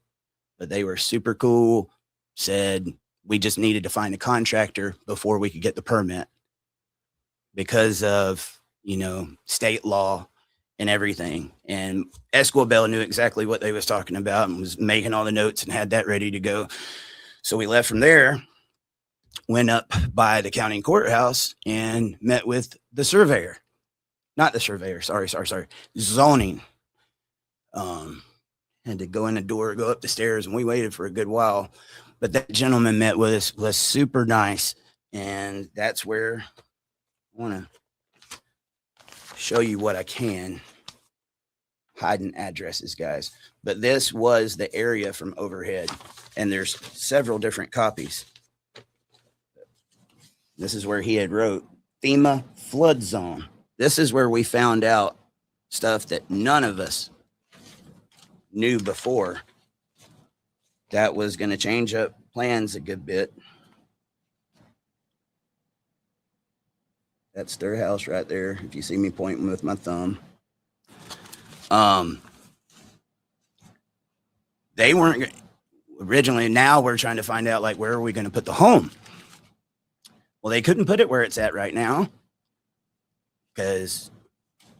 But they were super cool, said we just needed to find a contractor before we could get the permit because of, state law and everything. And Esquibel knew exactly what they was talking about and was making all the notes and had that ready to go. So we left from there, went up by the county courthouse and met with the surveyor. Not the surveyor, sorry. Zoning. Had to go in the door, go up the stairs, and we waited for a good while. But that gentleman met with us, was super nice. And that's where I want to show you what I can. Hiding addresses, guys. But this was the area from overhead, and there's several different copies. This is where he had wrote FEMA flood zone. This is where we found out stuff that none of us knew before. That was going to change up plans a good bit. That's their house right there, if you see me pointing with my thumb. They weren't originally. Now we're trying to find out, like, where are we going to put the home? Well, they couldn't put it where it's at right now because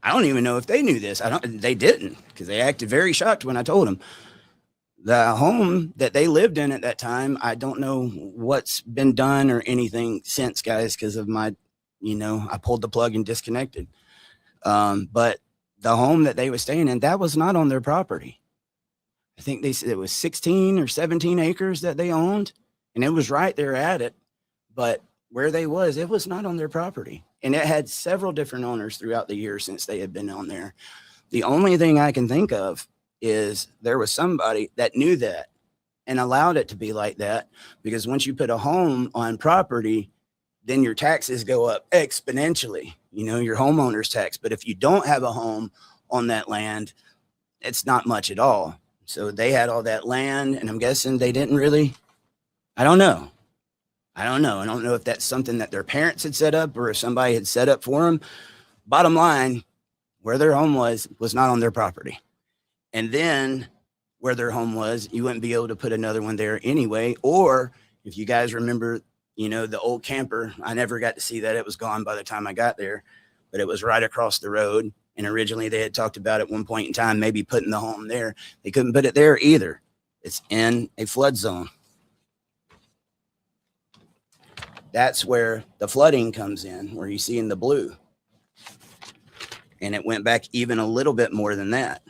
I don't even know if they knew this. They didn't, because they acted very shocked when I told them. The home that they lived in at that time, I don't know what's been done or anything since, guys, because of my, I pulled the plug and disconnected. But the home that they were staying in, that was not on their property. I think they said it was 16 or 17 acres that they owned, and it was right there at it. But where they was, it was not on their property. And it had several different owners throughout the years since they had been on there. The only thing I can think of is there was somebody that knew that and allowed it to be like that, because once you put a home on property, then your taxes go up exponentially, your homeowner's tax. But if you don't have a home on that land, it's not much at all. So they had all that land, and I'm guessing they didn't really, I don't know. I don't know if that's something that their parents had set up or if somebody had set up for them. Bottom line, where their home was not on their property. And then where their home was, you wouldn't be able to put another one there anyway. Or if you guys remember, the old camper, I never got to see that. It was gone by the time I got there, but it was right across the road. And originally they had talked about at one point in time, maybe putting the home there. They couldn't put it there either. It's in a flood zone. That's where the flooding comes in, where you see in the blue. And it went back even a little bit more than that.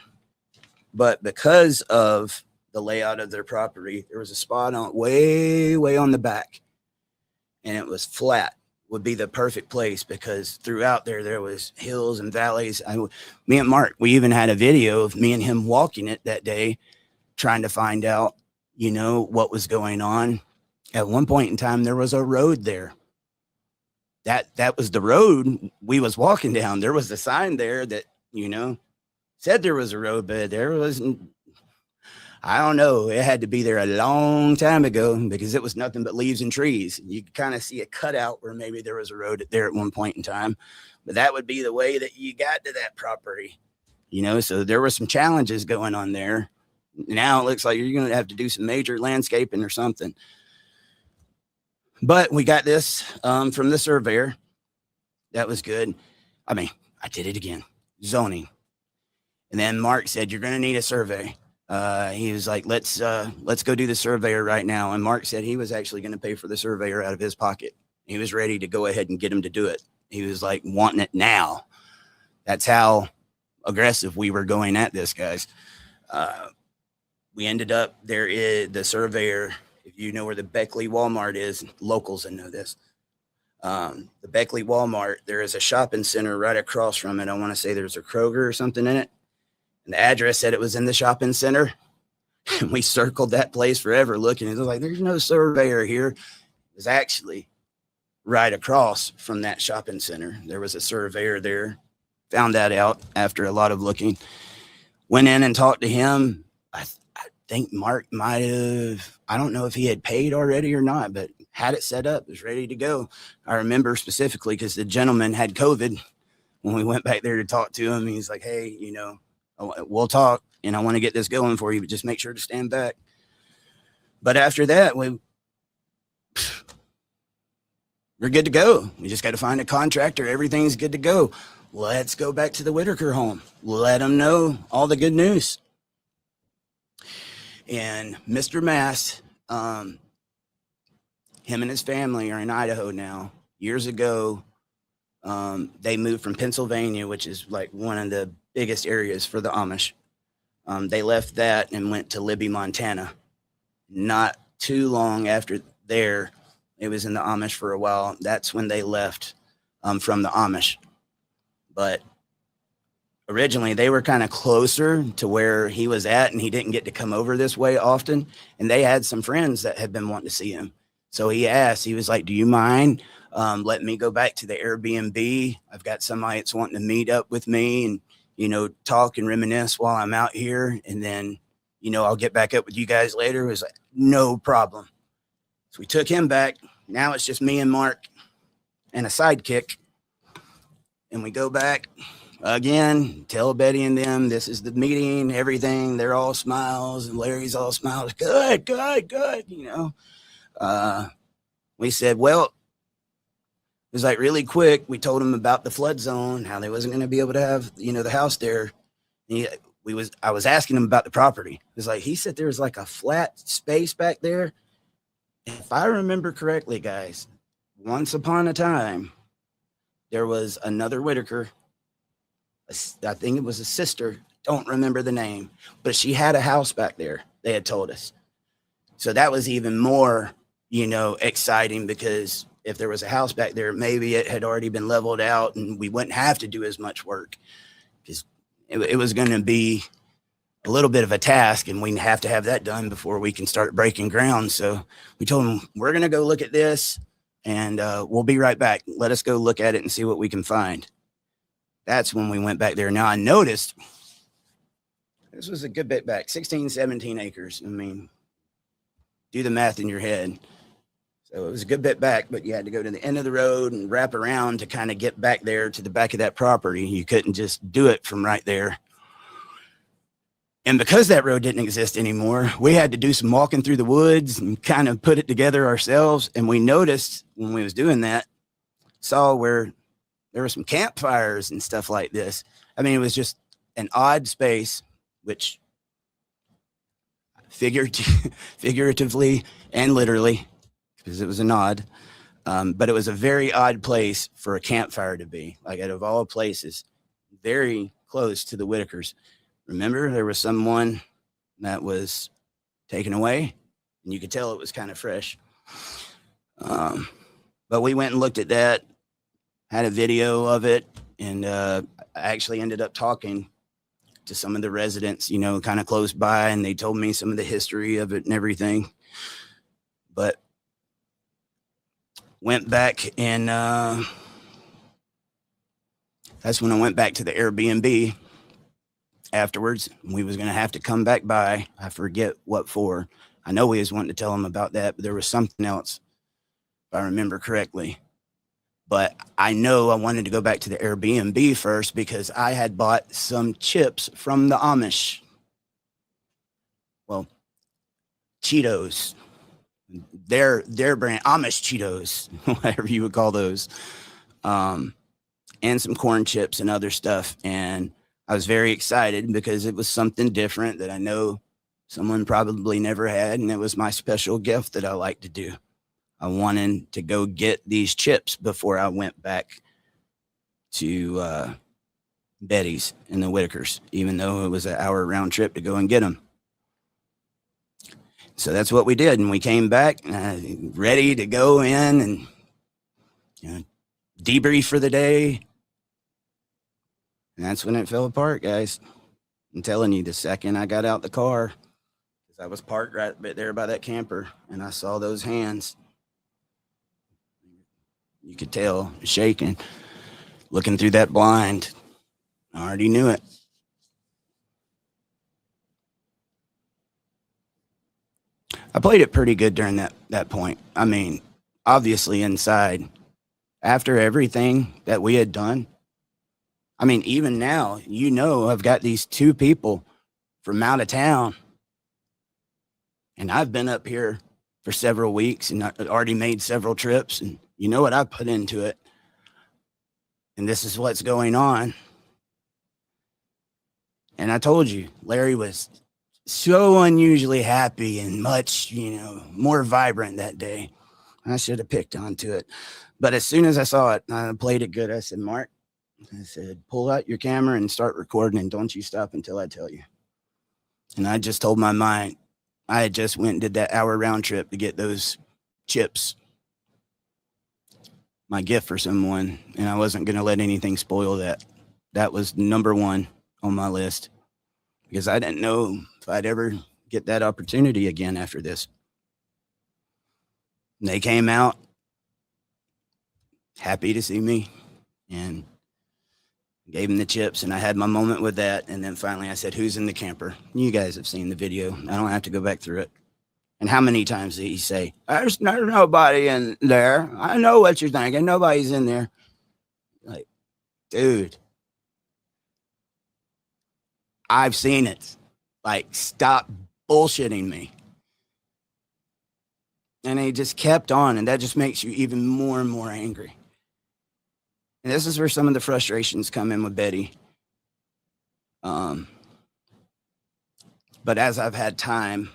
But because of the layout of their property, there was a spot on way, way on the back, and it was flat. Would be the perfect place, because throughout there was hills and valleys. Me and Mark, we even had a video of me and him walking it that day, trying to find out, what was going on. At one point in time, there was a road there. That was the road we was walking down. There was a sign there that, said there was a road, but there wasn't. I don't know. It had to be there a long time ago, because it was nothing but leaves and trees. You could kind of see a cutout where maybe there was a road there at one point in time, but that would be the way that you got to that property, so there were some challenges going on there. Now it looks like you're going to have to do some major landscaping or something. But we got this from the surveyor. That was good. I did it again. Zoning. And then Mark said, you're going to need a survey. He was like, let's go do the surveyor right now. And Mark said he was actually going to pay for the surveyor out of his pocket. He was ready to go ahead and get him to do it. He was like wanting it now. That's how aggressive we were going at this, guys. We ended up, there is the surveyor. If you know where the Beckley Walmart is, locals that know this. The Beckley Walmart, there is a shopping center right across from it. I want to say there's a Kroger or something in it. And the address said it was in the shopping center. And we circled that place forever looking. It was like, there's no surveyor here. It was actually right across from that shopping center. There was a surveyor there. Found that out after a lot of looking. Went in and talked to him. I think Mark might have, I don't know if he had paid already or not, but had it set up, was ready to go. I remember specifically because the gentleman had COVID when we went back there to talk to him. He's like, hey, we'll talk, and I want to get this going for you, but just make sure to stand back. But after that, we're good to go. We just got to find a contractor. Everything's good to go. Let's go back to the Whittaker home. Let them know all the good news. And Mr. Mass, him and his family are in Idaho now. Years ago, they moved from Pennsylvania, which is like one of the biggest areas for the Amish. They left that and went to Libby, Montana. Not too long after there, It was in the Amish for a while. That's when they left from the Amish. But originally they were kind of closer to where he was at, and he didn't get to come over this way often. And they had some friends that had been wanting to see him. So he asked, he was like, do you mind letting me go back to the Airbnb? I've got somebody that's wanting to meet up with me and, you know, talk and reminisce while I'm out here. And then, you know, I'll get back up with you guys later. It was like, no problem. So we took him back. Now it's just me and Mark and a sidekick. And we go back again, tell Betty and them, this is the meeting, everything. They're all smiles, and Larry's all smiles. Good, good, good. You know, we said, well, it was like really quick. We told him about the flood zone, how they wasn't going to be able to have, you know, the house there. I was asking him about the property. It was like, he said there was like a flat space back there. If I remember correctly, guys, once upon a time, there was another Whittaker. I think it was a sister. Don't remember the name, but she had a house back there. They had told us. So that was even more, you know, exciting, because if there was a house back there, maybe it had already been leveled out and we wouldn't have to do as much work, because it was going to be a little bit of a task, and we have to have that done before we can start breaking ground. So we told them, we're going to go look at this, and we'll be right back. Let us go look at it and see what we can find. That's when we went back there. Now I noticed this was a good bit back, 16, 17 acres. I mean, do the math in your head. So it was a good bit back, but you had to go to the end of the road and wrap around to kind of get back there to the back of that property. You couldn't just do it from right there. And because that road didn't exist anymore, we had to do some walking through the woods and kind of put it together ourselves. And we noticed when we was doing that, saw where there were some campfires and stuff like this. I mean, it was just an odd space, which figuratively and literally, because it was an odd, but it was a very odd place for a campfire to be. Like, out of all places, very close to the Whittakers. Remember, there was someone that was taken away, and you could tell it was kind of fresh. But we went and looked at that, had a video of it, and I actually ended up talking to some of the residents, you know, kind of close by, and they told me some of the history of it and everything. But went back, and that's when I went back to the Airbnb afterwards. We was going to have to come back by. I forget what for. I know we was wanting to tell them about that, but there was something else, if I remember correctly. But I know I wanted to go back to the Airbnb first, because I had bought some chips from the Amish. Well, Cheetos, their brand, Amish Cheetos, whatever you would call those, and some corn chips and other stuff. And I was very excited because it was something different that I know someone probably never had, and it was my special gift that I like to do. I wanted to go get these chips before I went back to Betty's and the Whittakers, even though it was an hour round trip to go and get them. So that's what we did. And we came back ready to go in and, you know, debrief for the day. And that's when it fell apart, guys. I'm telling you, the second I got out the car, because I was parked right there by that camper, and I saw those hands. You could tell shaking, looking through that blind. I already knew it. I played it pretty good during that point. I mean, obviously inside, after everything that we had done, I mean, even now, you know, I've got these two people from out of town, and I've been up here for several weeks and I already made several trips, and you know what I put into it. And this is what's going on. And I told you, Larry was so unusually happy and much, you know, more vibrant that day. I should have picked onto it. But as soon as I saw it, I played it good. I said, Mark, I said, pull out your camera and start recording, and don't you stop until I tell you. And I just told my mind, I had just went and did that hour round trip to get those chips. my gift for someone, and I wasn't going to let anything spoil that. That was number one on my list because I didn't know if I'd ever get that opportunity again after this. And they came out happy to see me and gave them the chips, and I had my moment with that. And then finally I said, who's in the camper? You guys have seen the video. I don't have to go back through it. And how many times did he say, there's nobody in there? I know what you're thinking. Nobody's in there. Like, dude, I've seen it. Like, stop bullshitting me. And he just kept on, and that just makes you even more and more angry. And this is where some of the frustrations come in with Betty. But as I've had time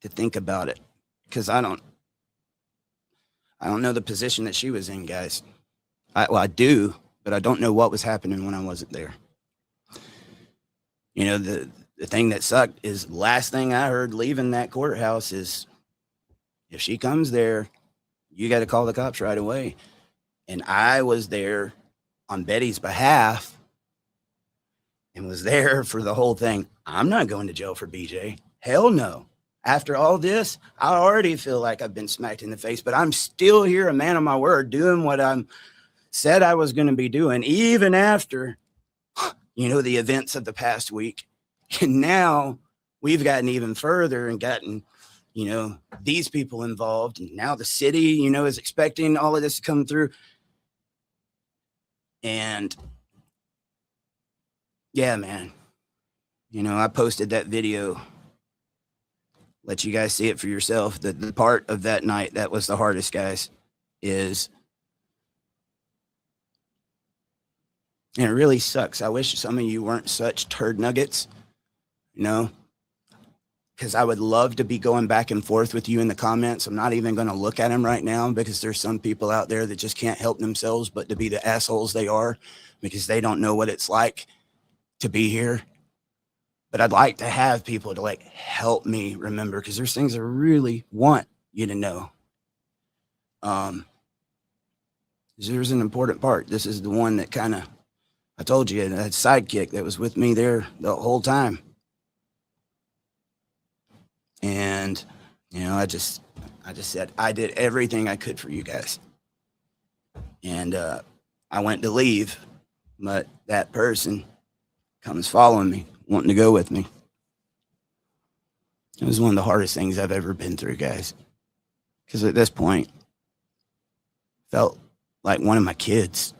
to think about it, because I don't know the position that she was in, guys. I do, but I don't know what was happening when I wasn't there. You know, the thing that sucked is last thing I heard leaving that courthouse is, if she comes there, you got to call the cops right away. And I was there on Betty's behalf and was there for the whole thing. I'm not going to jail for BJ. Hell no. After all this, I already feel like I've been smacked in the face, but I'm still here, a man of my word, doing what I'm said I was going to be doing, even after, you know, the events of the past week. And now we've gotten even further and gotten, you know, these people involved. And now the city, you know, is expecting all of this to come through. And yeah, man, you know, I posted that video. Let you guys see it for yourself. The part of that night that was the hardest, guys, is, and it really sucks. I wish some of you weren't such turd nuggets, you know, because I would love to be going back and forth with you in the comments. I'm not even going to look at them right now because there's some people out there that just can't help themselves but to be the assholes they are because they don't know what it's like to be here. But I'd like to have people to like help me remember, because there's things I really want you to know. There's an important part. This is the one that kind of, I told you, that sidekick that was with me there the whole time. And, you know, I just said, I did everything I could for you guys. And I went to leave, but that person comes following me, wanting to go with me. It was one of the hardest things I've ever been through, guys. Because at this point, felt like one of my kids.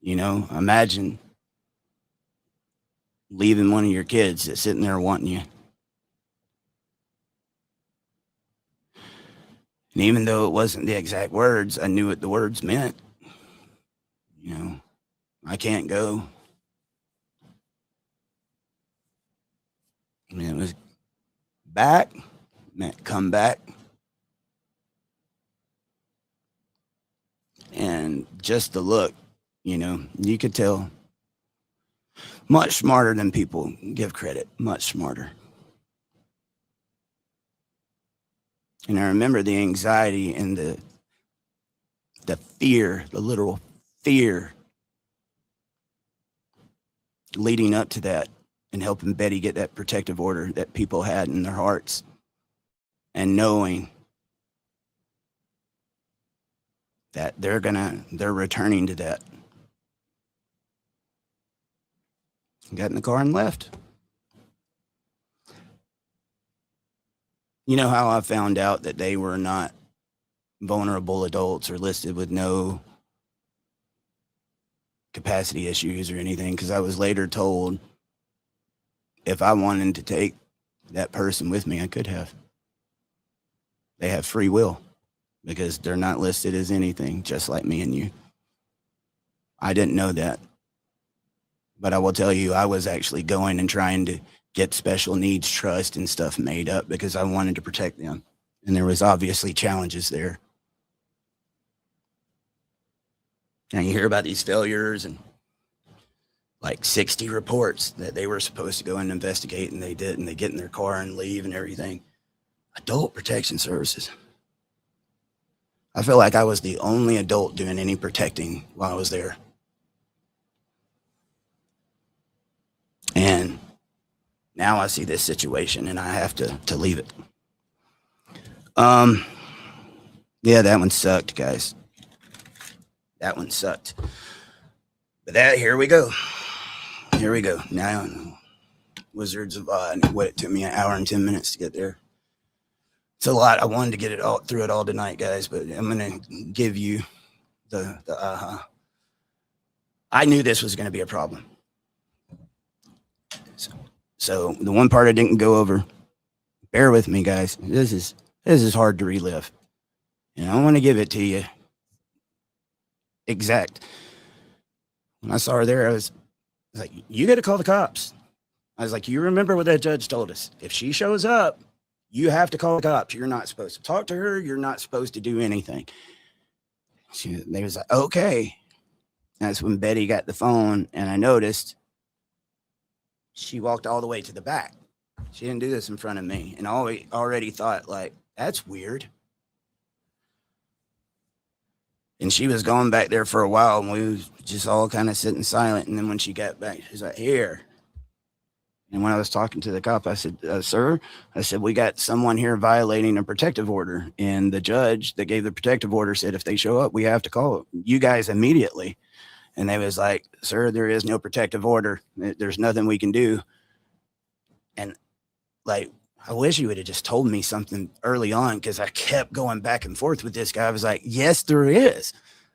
You know, imagine leaving one of your kids that's sitting there wanting you. And even though it wasn't the exact words, I knew what the words meant. You know, I can't go. I mean, it was back, meant come back. And just the look, you know, you could tell. Much smarter than people give credit, much smarter. And I remember the anxiety and the fear, the literal fear leading up to that and helping Betty get that protective order that people had in their hearts, and knowing that they're returning to that. Got in the car and left. You know how I found out that they were not vulnerable adults or listed with no capacity issues or anything? Because I was later told if I wanted to take that person with me, I could have. They have free will because they're not listed as anything, just like me and you. I didn't know that. But I will tell you, I was actually going and trying to get special needs trust and stuff made up because I wanted to protect them. And there was obviously challenges there. And you hear about these failures and like 60 reports that they were supposed to go and investigate, and they did, and they get in their car and leave and everything. Adult protection services. I feel like I was the only adult doing any protecting while I was there. And now I see this situation and I have to leave it. Yeah, that one sucked, guys. That one sucked. But here we go. Here we go. Now, Wizards of Odd. What, it took me an hour and 10 minutes to get there. It's a lot. I wanted to get it all through it all tonight, guys, but I'm going to give you the I knew this was going to be a problem. So the one part I didn't go over, bear with me, guys. This is hard to relive. And I want to give it to you exact. When I saw her there, I was like, you got to call the cops. I was like, you remember what that judge told us? If she shows up, you have to call the cops. You're not supposed to talk to her. You're not supposed to do anything. They was like, okay. That's when Betty got the phone, and I noticed she walked all the way to the back. She didn't do this in front of me, and I already thought, like, that's weird. And she was going back there for a while, and we was just all kind of sitting silent. And then when she got back, she's like, here. And when I was talking to the cop, I said, sir, I said, we got someone here violating a protective order. And the judge that gave the protective order said, if they show up, we have to call you guys immediately. And they was like, sir, there is no protective order. There's nothing we can do. And like, I wish you would have just told me something early on, because I kept going back and forth with this guy. I was like, yes, there is.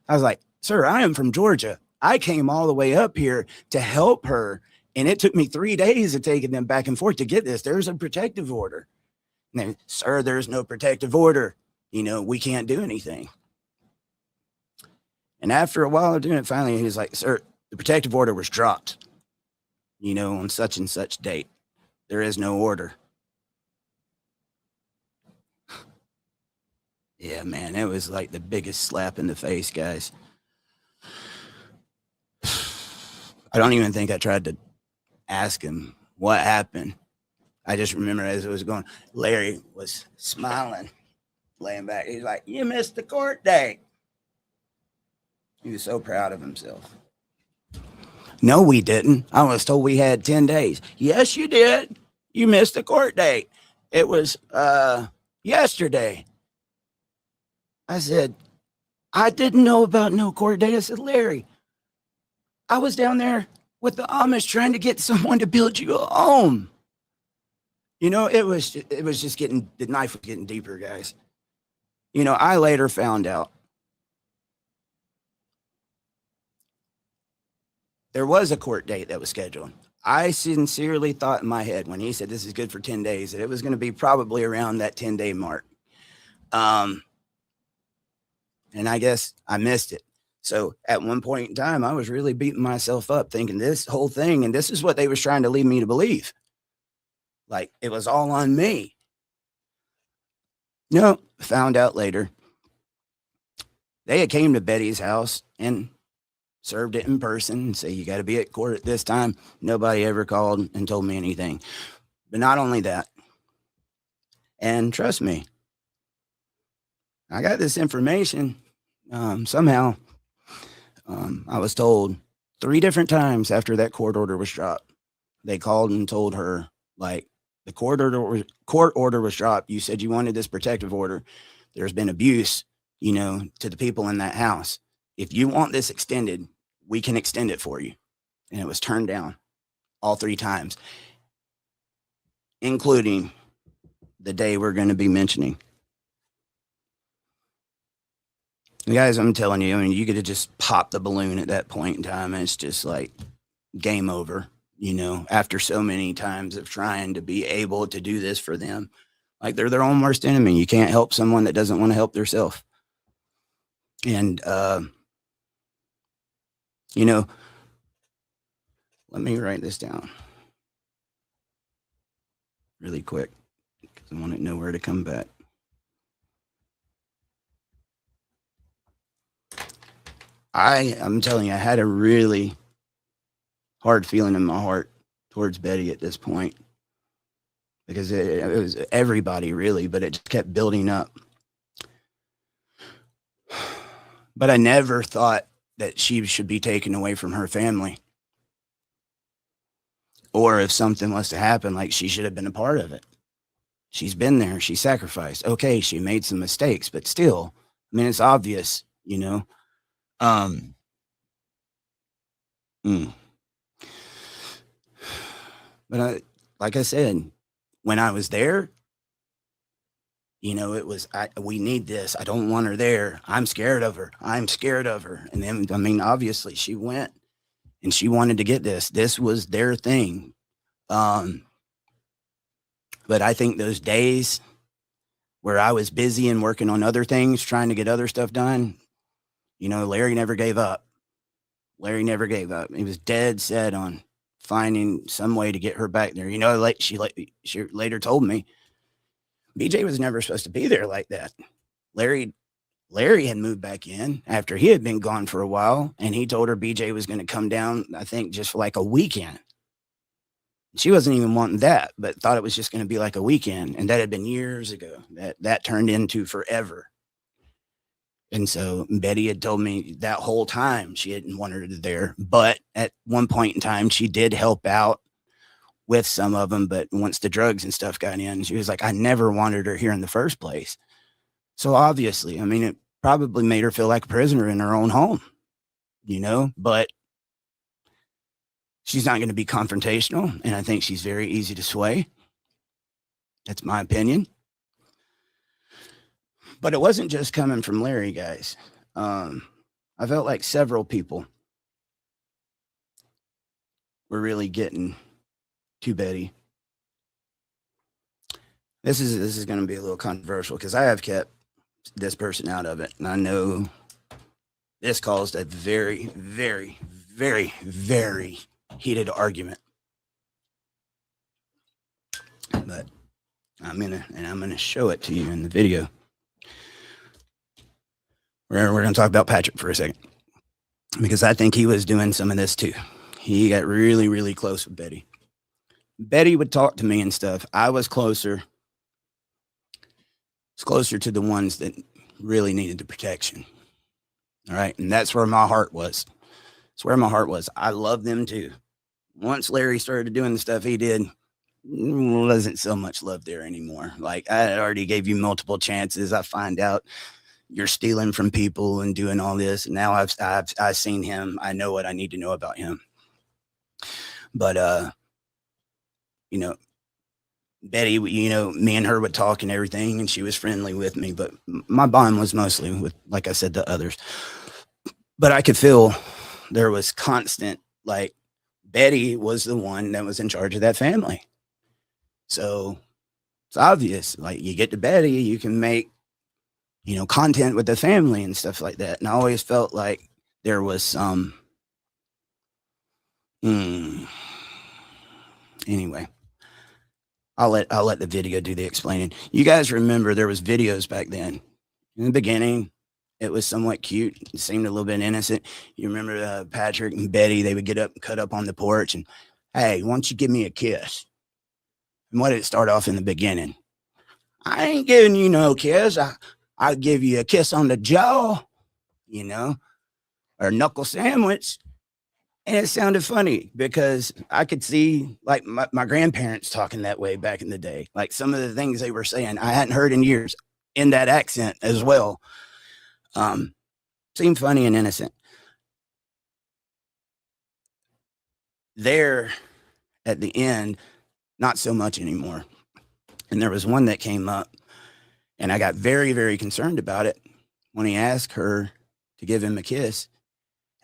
I was like, sir, I am from Georgia. I came all the way up here to help her. And it took me 3 days of taking them back and forth to get this. There's a protective order. And they, sir, there's no protective order. We can't do anything. And after a while of doing it, finally, he was like, sir, the protective order was dropped, on such and such date. There is no order. Yeah, man, it was like the biggest slap in the face, guys. I don't even think I tried to ask him what happened. I just remember as it was going, Larry was smiling, laying back. He's like, you missed the court date. He was so proud of himself. No, we didn't. I was told we had 10 days. Yes, you did. You missed the court date. It was yesterday. I said, I didn't know about no court date. I said, Larry, I was down there with the Amish trying to get someone to build you a home. It was just the knife was getting deeper, guys. I later found out there was a court date that was scheduled. I sincerely thought in my head when he said this is good for 10 days that it was going to be probably around that 10-day mark. And I guess I missed it. So at one point in time, I was really beating myself up thinking this whole thing, and this is what they was trying to lead me to believe. Like it was all on me. No, found out later. They had came to Betty's house and served it in person and say, you got to be at court at this time. Nobody ever called and told me anything. But not only that, and trust me, I got this information somehow. I was told 3 different times after that court order was dropped, they called and told her, like, the court order was dropped. You said you wanted this protective order. There's been abuse, to the people in that house. If you want this extended, we can extend it for you. And it was turned down all 3 times, including the day we're going to be mentioning. Guys, I'm telling you, you could have just popped the balloon at that point in time, and it's just like game over, after so many times of trying to be able to do this for them. Like they're their own worst enemy. You can't help someone that doesn't want to help themselves. And, let me write this down really quick because I want to know where to come back. I'm telling you, I had a really hard feeling in my heart towards Betty at this point because it was everybody really, but it just kept building up. But I never thought that she should be taken away from her family. Or if something was to happen, like she should have been a part of it. She's been there. She sacrificed. Okay, she made some mistakes, but still, I mean, it's obvious, you know. Um, mm. But like I said, when I was there, you know, it was, we need this. I don't want her there. I'm scared of her. I'm scared of her. And then, I mean, obviously she went and she wanted to get this. This was their thing. But I think those days where I was busy and working on other things, trying to get other stuff done, you know, Larry never gave up. Larry never gave up. He was dead set on finding some way to get her back there. You know, like she later told me, BJ was never supposed to be there like that. Larry had moved back in after he had been gone for a while, and he told her BJ was going to come down, I think, just for like a weekend. She wasn't even wanting that, but thought it was just going to be like a weekend. And that had been years ago. That turned into forever. And so Betty had told me that whole time she hadn't wanted her there. But at one point in time, she did help out with some of them. But once the drugs and stuff got in, she was like, I never wanted her here in the first place. So obviously, I mean, it probably made her feel like a prisoner in her own home, you know, but she's not going to be confrontational. And I think she's very easy to sway. That's my opinion. But it wasn't just coming from Larry, guys. I felt like several people were really getting to Betty. This is going to be a little controversial because I have kept this person out of it, and I know this caused a very, very, very, very heated argument. But I'm gonna show it to you in the video. We're going to talk about Patrick for a second because I think he was doing some of this too. He got really, really close with Betty. Betty would talk to me and stuff. I was closer to the ones that really needed the protection. All right. And that's where my heart was. It's where my heart was. I love them too. Once Larry started doing the stuff he did, wasn't so much love there anymore. Like I already gave you multiple chances. I find out you're stealing from people and doing all this. And now I've seen him. I know what I need to know about him. But, you know, Betty, you know, me and her would talk and everything, and she was friendly with me, but my bond was mostly with, like I said, the others. But I could feel there was constant, like Betty was the one that was in charge of that family. So it's obvious, like you get to Betty, you can make, you know, content with the family and stuff like that. And I always felt like there was some, anyway, I'll let the video do the explaining. You guys remember there was videos back then. In the beginning, it was somewhat cute. It seemed a little bit innocent. You remember Patrick and Betty, they would get up and cut up on the porch and, hey, why don't you give me a kiss? And what did it start off in the beginning? I ain't giving you no kiss. I'll give you a kiss on the jaw, you know, or knuckle sandwich. And it sounded funny because I could see like my grandparents talking that way back in the day. Like some of the things they were saying, I hadn't heard in years in that accent as well. Seemed funny and innocent. There at the end, not so much anymore. And there was one that came up and I got very, very concerned about it when he asked her to give him a kiss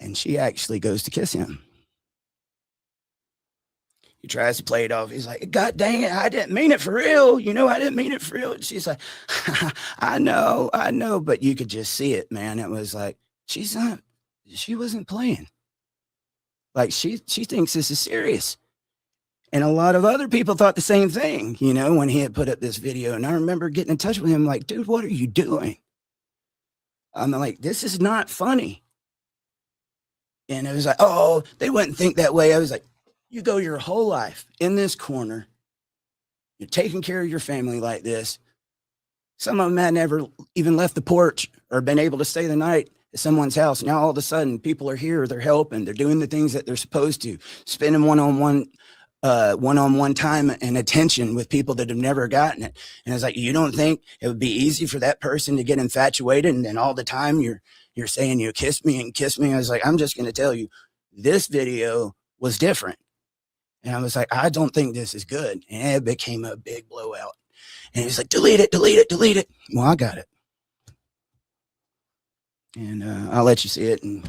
and she actually goes to kiss him. He tries to play it off. He's like, God dang it, I didn't mean it for real. You know, I didn't mean it for real. And she's like, I know. But you could just see it, man. It was like, she wasn't playing. Like she thinks this is serious. And a lot of other people thought the same thing, you know, when he had put up this video. And I remember getting in touch with him like, dude, what are you doing? I'm like, this is not funny. And it was like, oh, they wouldn't think that way. I was like, you go your whole life in this corner. You're taking care of your family like this. Some of them had never even left the porch or been able to stay the night. at someone's house. Now all of a sudden people are here, they're helping, they're doing the things that they're supposed to, spending one-on-one time and attention with people that have never gotten it. And it's like, you don't think it would be easy for that person to get infatuated, and then all the time you're saying you kiss me and kiss me. I was like, I'm just going to tell you, this video was different. And I was like, I don't think this is good. And it became a big blowout. And he's like, delete it, delete it, delete it. Well, I got it. And I'll let you see it. And,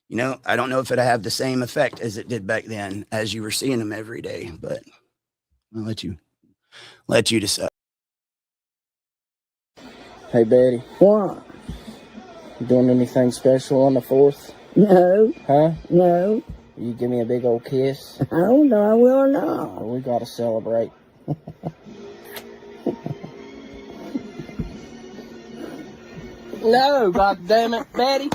you know, I don't know if it'll have the same effect as it did back then, as you were seeing them every day, but I'll let you decide. Hey, Betty. What? You doing anything special on the 4th? No. Huh? No. You give me a big old kiss? I don't know. I will not. Oh, we gotta celebrate. No, God damn it, Betty.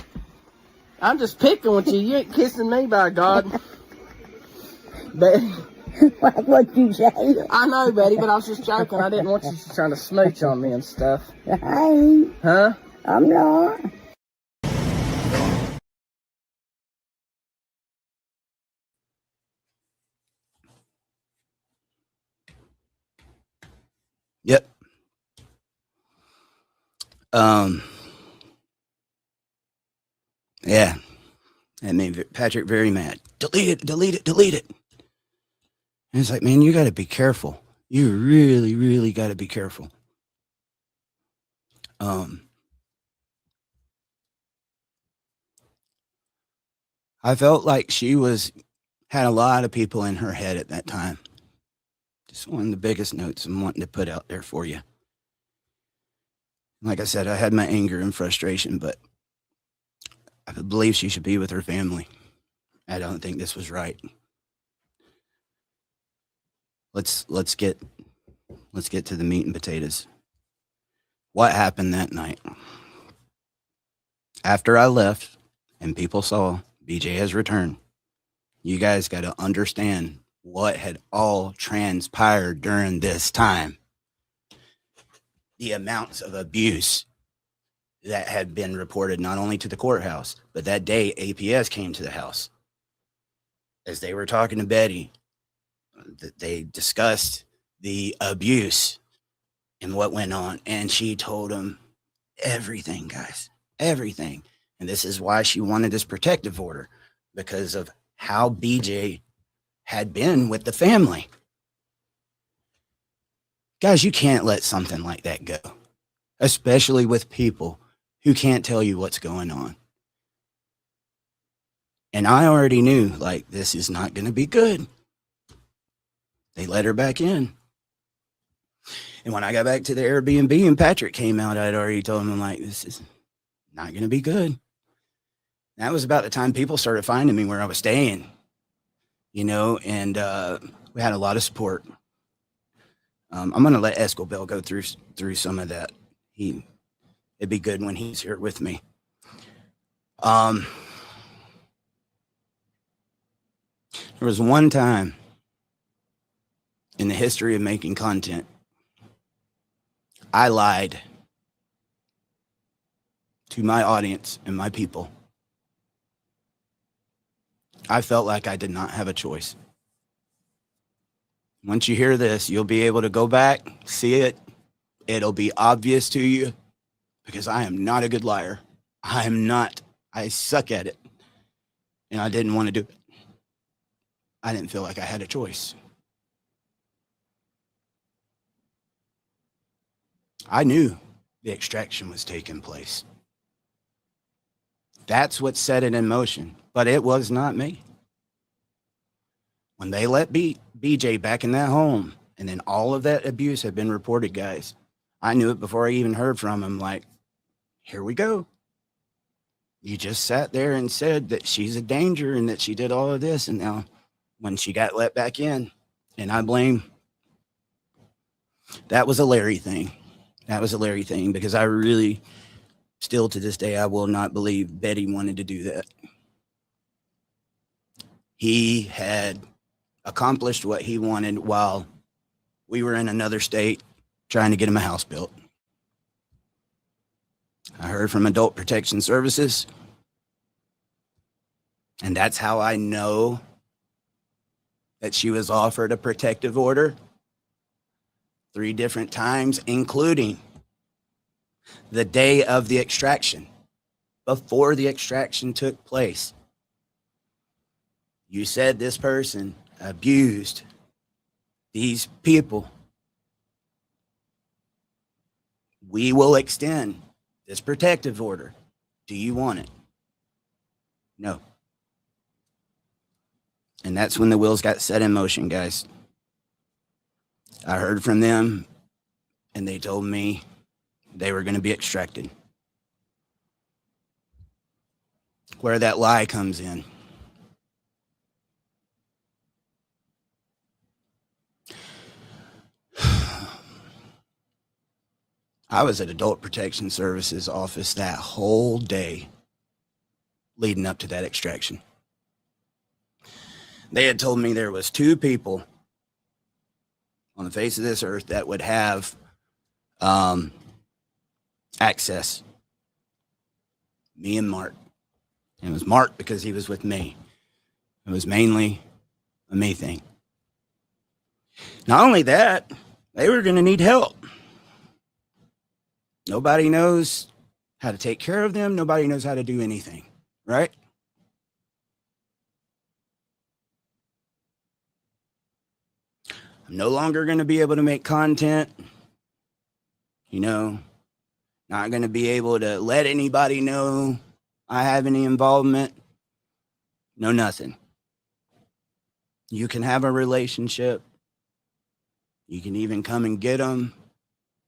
I'm just picking with you. You ain't kissing me, by God. Betty. Like what you say. I know, Betty, but I was just joking. I didn't want you trying to smooch on me and stuff. I ain't. Huh? I'm not. Yep. Yeah. That made Patrick very mad. Delete it, delete it, delete it. And it's like, man, you got to be careful. You really, really got to be careful. I felt like she had a lot of people in her head at that time. Just one of the biggest notes I'm wanting to put out there for you. Like I said, I had my anger and frustration, but I believe she should be with her family. I don't think this was right. Let's get to the meat and potatoes. What happened that night? After I left and people saw BJ has returned, you guys got to understand what had all transpired during this time. The amounts of abuse that had been reported not only to the courthouse, but that day APS came to the house. As they were talking to Betty, they discussed the abuse and what went on. And she told them everything, guys, everything. And this is why she wanted this protective order, because of how BJ had been with the family. Guys, you can't let something like that go, especially with people who can't tell you what's going on. And I already knew, like, this is not going to be good. They let her back in. And when I got back to the Airbnb and Patrick came out, I'd already told him, I'm like, this is not going to be good. That was about the time people started finding me where I was staying, you know, and we had a lot of support. I'm going to let Escobel go through some of that. It'd be good when he's here with me. There was one time in the history of making content, I lied to my audience and my people. I felt like I did not have a choice. Once you hear this, you'll be able to go back, see it. It'll be obvious to you, because I am not a good liar. I'm not. I suck at it. And I didn't want to do it. I didn't feel like I had a choice. I knew the extraction was taking place. That's what set it in motion, but it was not me. When they let BJ back in that home, and then all of that abuse had been reported, guys, I knew it before I even heard from him. Like, here we go. You just sat there and said that she's a danger and that she did all of this. And now when she got let back in, and I blame, that was a Larry thing. That was a Larry thing, because I really, still to this day, I will not believe Betty wanted to do that. He had accomplished what he wanted while we were in another state trying to get him a house built. I heard from Adult Protection Services. And that's how I know that she was offered a protective order 3 different times, including the day of the extraction, before the extraction took place. You said this person abused these people. We will extend this protective order. Do you want it? No. And that's when the wheels got set in motion, guys. I heard from them, and they told me they were going to be extracted. Where that lie comes in. I was at Adult Protection Services office that whole day leading up to that extraction. They had told me there was 2 people on the face of this earth that would have access. Me and Mark. And it was Mark because he was with me. It was mainly a me thing. Not only that, they were going to need help. Nobody knows how to take care of them. Nobody knows how to do anything, right? I'm no longer going to be able to make content, not going to be able to let anybody know I have any involvement. No, nothing. You can have a relationship. You can even come and get them.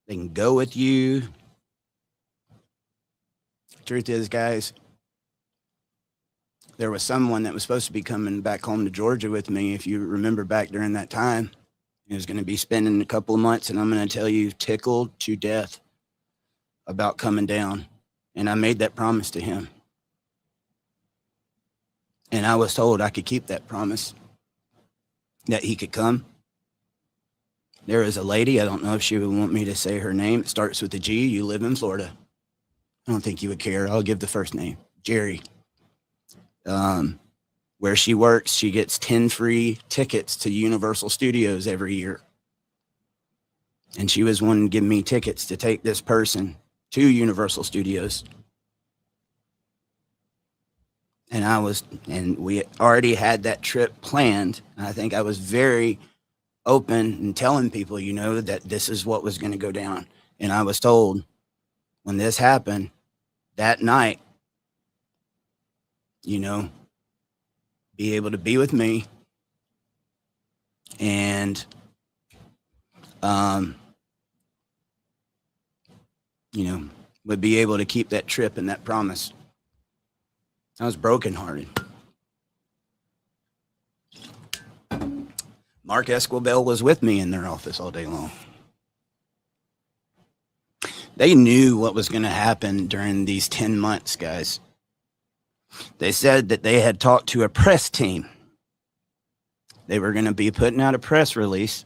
They can go with you. Truth is, guys, there was someone that was supposed to be coming back home to Georgia with me, if you remember back during that time. He was going to be spending a couple of months, and I'm going to tell you, tickled to death about coming down. And I made that promise to him. And I was told I could keep that promise, that he could come. There is a lady, I don't know if she would want me to say her name. It starts with a G. You live in Florida. I don't think you would care. I'll give the first name. Jerry. Where she works, she gets 10 free tickets to Universal Studios every year. And she was wanting to give me tickets to take this person to Universal Studios. And we already had that trip planned. And I think I was very open and telling people, that this is what was going to go down. And I was told when this happened that night, be able to be with me and, would be able to keep that trip and that promise. I was brokenhearted. Mark Esquibel was with me in their office all day long. They knew what was going to happen during these 10 months, guys. They said that they had talked to a press team. They were going to be putting out a press release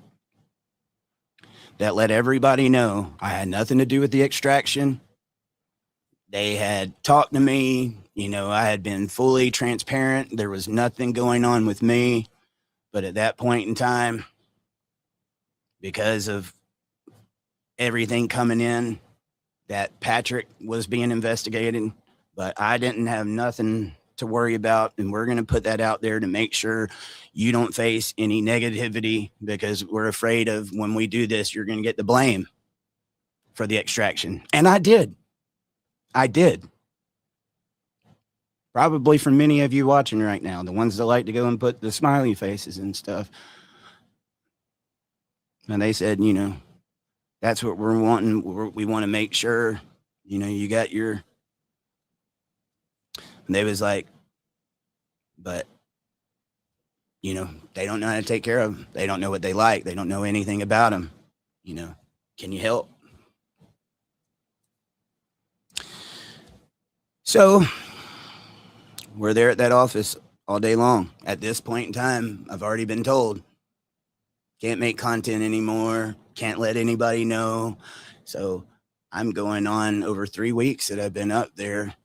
that let everybody know I had nothing to do with the extraction. They had talked to me. I had been fully transparent. There was nothing going on with me. But at that point in time, because of everything coming in, that Patrick was being investigated, but I didn't have nothing to worry about. And we're going to put that out there to make sure you don't face any negativity, because we're afraid of when we do this, you're going to get the blame for the extraction. And I did. Probably from many of you watching right now, the ones that like to go and put the smiley faces and stuff. And they said, that's what we're wanting. We want to make sure, you got your. And they was like, but, they don't know how to take care of them. They don't know what they like. They don't know anything about them. Can you help? So we're there at that office all day long. At this point in time, I've already been told, can't make content anymore. Can't let anybody know. So I'm going on over 3 weeks that I've been up there,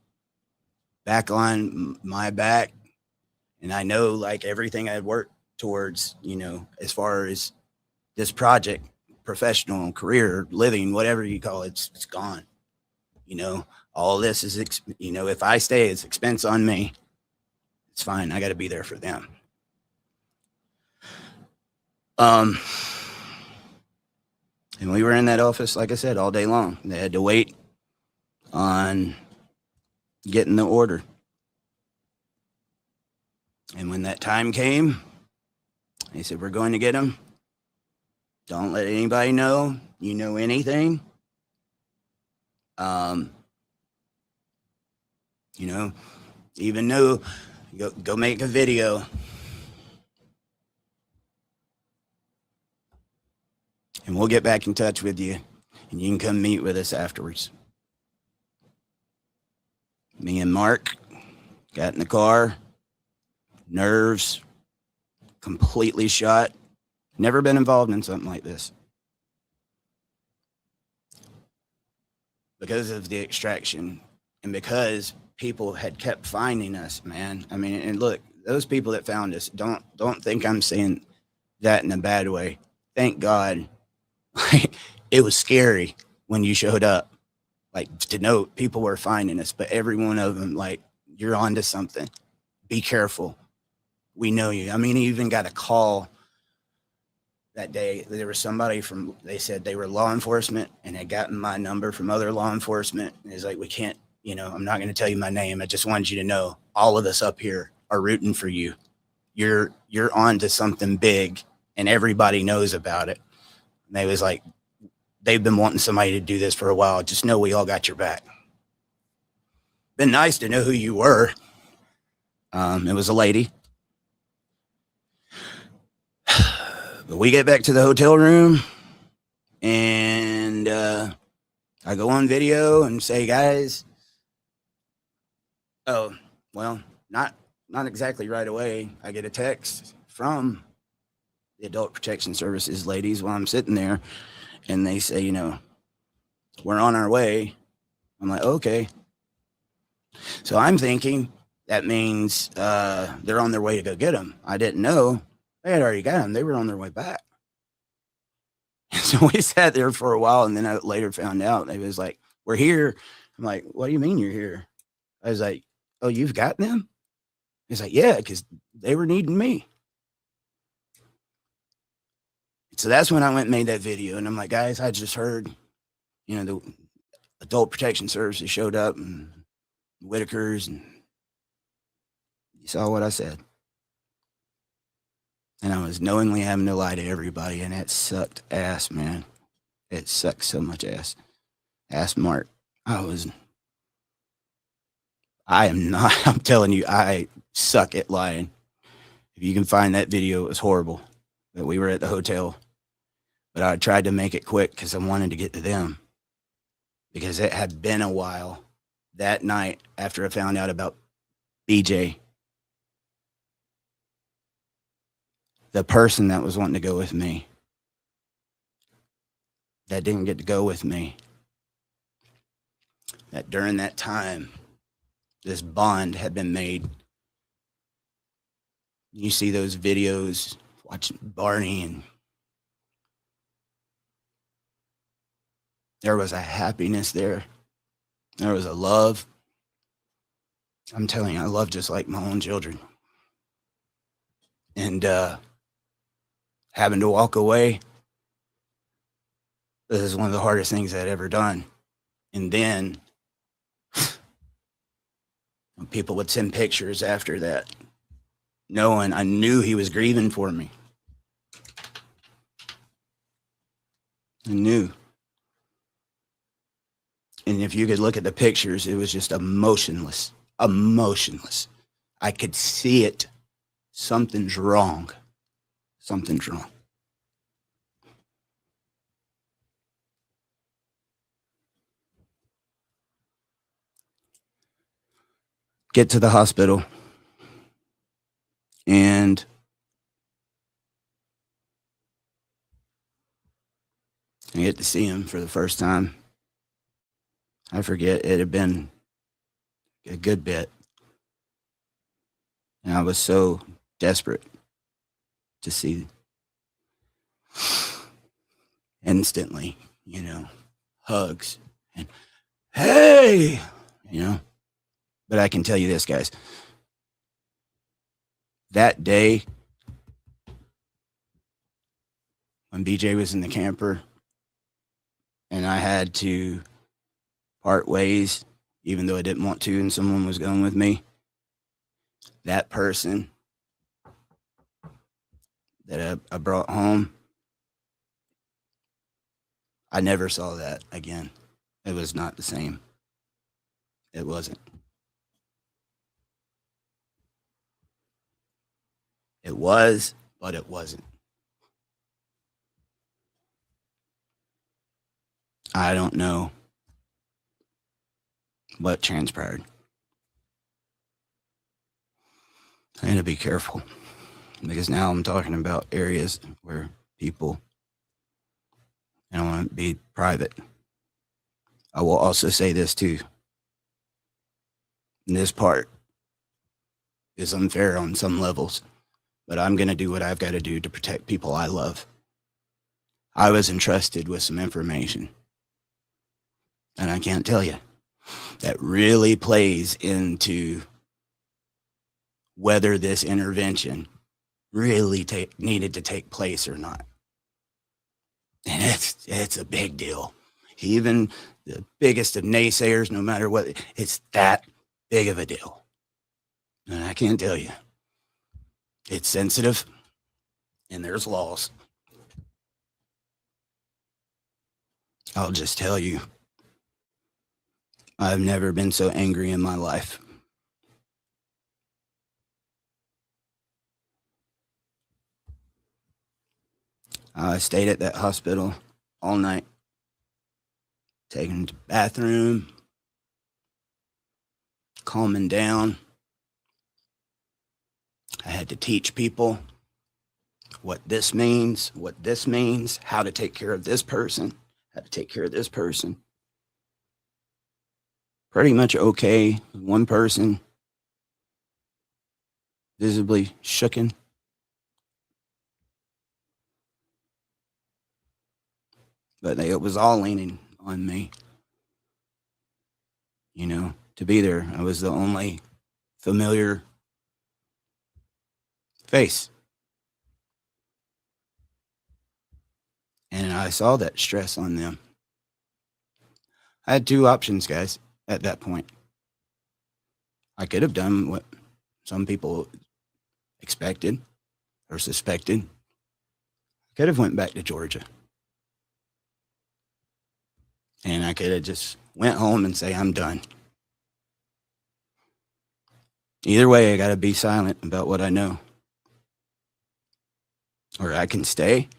back on my back. And I know like everything I'd worked towards, as far as this project, professional career, living, whatever you call it, it's gone. All this is, if I stay, it's expense on me. It's fine. I got to be there for them. And we were in that office, like I said, all day long. They had to wait on getting the order. And when that time came, they said, we're going to get them. Don't let anybody know you know anything. Even though go make a video. And we'll get back in touch with you, and you can come meet with us afterwards. Me and Mark got in the car, nerves, completely shot. Never been involved in something like this. Because of the extraction and because people had kept finding us, man. I mean, and look, those people that found us, don't think I'm saying that in a bad way. Thank God. It was scary when you showed up, like to know people were finding us, but every one of them, like, you're onto something. Be careful. We know you. I mean, he even got a call that day. There was somebody they said they were law enforcement and had gotten my number from other law enforcement. And he's like, we can't, I'm not going to tell you my name. I just wanted you to know all of us up here are rooting for you. You're on to something big and everybody knows about it. And they was like, they've been wanting somebody to do this for a while. Just know we all got your back. Been nice to know who you were. It was a lady. But we get back to the hotel room and I go on video and say, guys, oh, well, not exactly right away. I get a text from the Adult Protection Services ladies while I'm sitting there, and they say, we're on our way. I'm like, okay. So I'm thinking that means they're on their way to go get them. I didn't know they had already got them. They were on their way back. So we sat there for a while, and then I later found out they was like, we're here. I'm like, what do you mean you're here? I was like, oh, you've got them? He's like, yeah, because they were needing me. So that's when I went and made that video. And I'm like, guys, I just heard, the Adult Protection Services showed up and Whittakers, and you saw what I said. And I was knowingly having to lie to everybody, and it sucked ass, man. It sucked so much ass. Ask Mark. I'm telling you, I suck at lying. If you can find that video, it was horrible. But we were at the hotel. But I tried to make it quick because I wanted to get to them. Because it had been a while that night after I found out about BJ. The person that was wanting to go with me, that didn't get to go with me, that during that time, this bond had been made. You see those videos, watching Barney, and there was a happiness there. There was a love. I'm telling you, I love just like my own children. And having to walk away, this is one of the hardest things I'd ever done. And then people would send pictures after that, knowing I knew he was grieving for me. I knew. And if you could look at the pictures, it was just emotionless. I could see it. Something's wrong. Something's wrong. Get to the hospital, and I get to see him for the first time. I forget, it had been a good bit. And I was so desperate to see instantly, hugs and hey, But I can tell you this, guys. That day when BJ was in the camper and I had to part ways, even though I didn't want to, and someone was going with me, that person that I brought home, I never saw that again. It was not the same. It wasn't. It was, but it wasn't. I don't know what transpired. I need to be careful because now I'm talking about areas where people, and I want to be private. I will also say this too. This part is unfair on some levels, but I'm going to do what I've got to do to protect people I love. I was entrusted with some information, and I can't tell you, that really plays into whether this intervention really needed to take place or not. And it's a big deal. Even the biggest of naysayers, no matter what, it's that big of a deal. And I can't tell you, it's sensitive and there's laws. I'll just tell you, I've never been so angry in my life. I stayed at that hospital all night, taking to the bathroom, calming down. I had to teach people what this means, how to take care of this person, how to take care of this person. Pretty much okay. One person visibly shooken. But it was all leaning on me, to be there. I was the only familiar face. And I saw that stress on them. I had two options, guys, at that point. I could have done what some people expected or suspected. I could have went back to Georgia. And I could have just went home and say, I'm done. Either way, I got to be silent about what I know. Or I can stay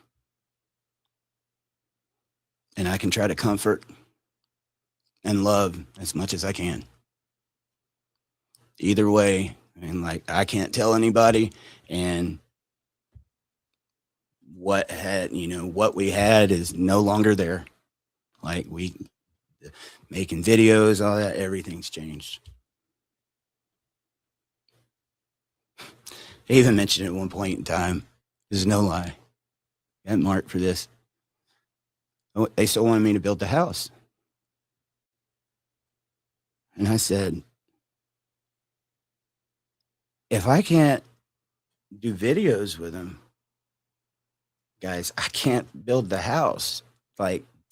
and I can try to comfort and love as much as I can. Either way, and I can't tell anybody, and what we had is no longer there. We making videos, all that, everything's changed. They even mentioned at one point in time, this is no lie, got marked for this. They still wanted me to build the house. And I said, if I can't do videos with them, guys, I can't build the house.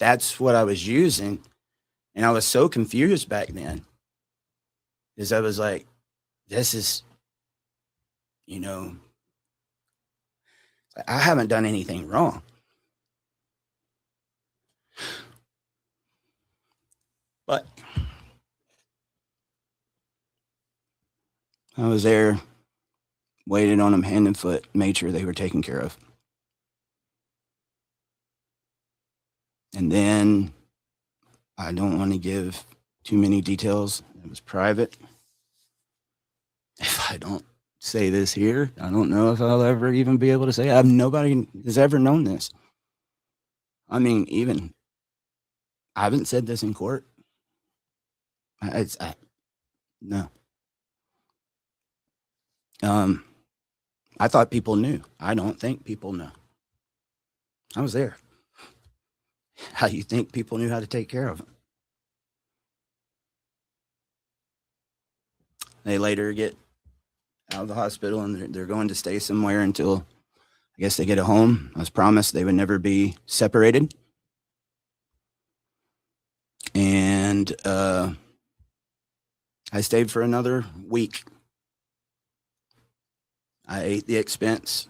That's what I was using. And I was so confused back then. Because I was like, this is, I haven't done anything wrong. But I was there, waited on them hand and foot, made sure they were taken care of. And then I don't want to give too many details. It was private. If I don't say this here, I don't know if I'll ever even be able to say it. Nobody has ever known this. I mean, even I haven't said this in court. No. I thought people knew. I don't think people know. I was there. How do you think people knew how to take care of him? They later get out of the hospital and they're going to stay somewhere until I guess they get a home. I was promised they would never be separated. And I stayed for another week. I ate the expense.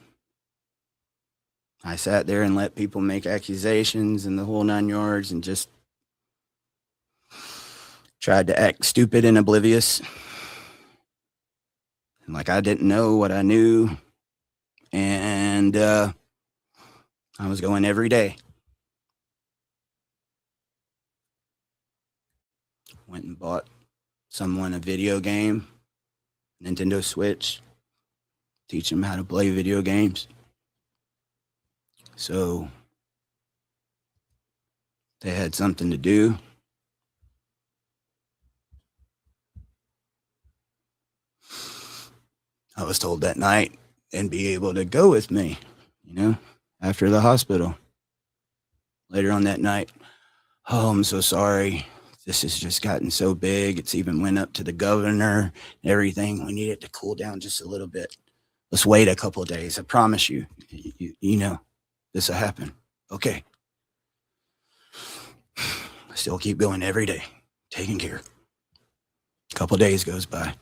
I sat there and let people make accusations and the whole 9 yards and just tried to act stupid and oblivious. And like I didn't know what I knew. And I was going every day. Went and bought someone a video game, Nintendo Switch, teach them how to play video games. So they had something to do. I was told that night and be able to go with me, after the hospital. Later on that night, oh, I'm so sorry. This has just gotten so big. It's even went up to the governor and everything. We need it to cool down just a little bit. Let's wait a couple of days. I promise you, this will happen. Okay. I still keep going every day, taking care. A couple of days goes by.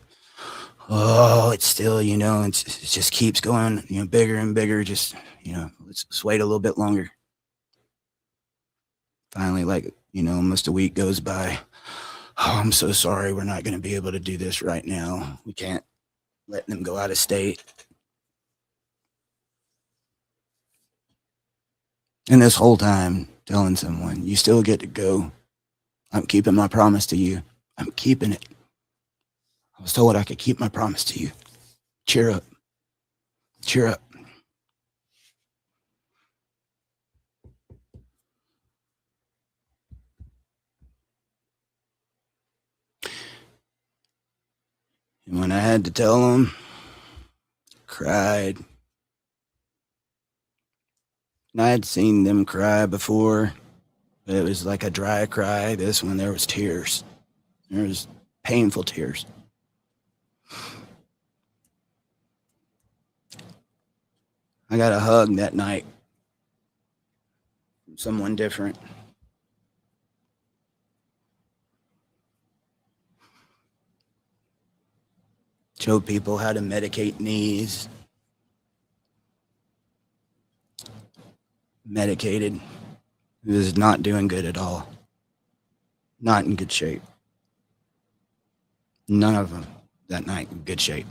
Oh, it's still, it just keeps going, bigger and bigger. Just, let's wait a little bit longer. Finally, almost a week goes by. Oh, I'm so sorry. We're not going to be able to do this right now. We can't let them go out of state. And this whole time telling someone, you still get to go. I'm keeping my promise to you. I'm keeping it. I was told I could keep my promise to you. Cheer up. Cheer up. And when I had to tell them, cried. And I had seen them cry before, but it was like a dry cry. This one, there was tears. There was painful tears. I got a hug that night from someone different. Showed people how to medicate knees. Medicated. He was not doing good at all. Not in good shape. None of them that night in good shape.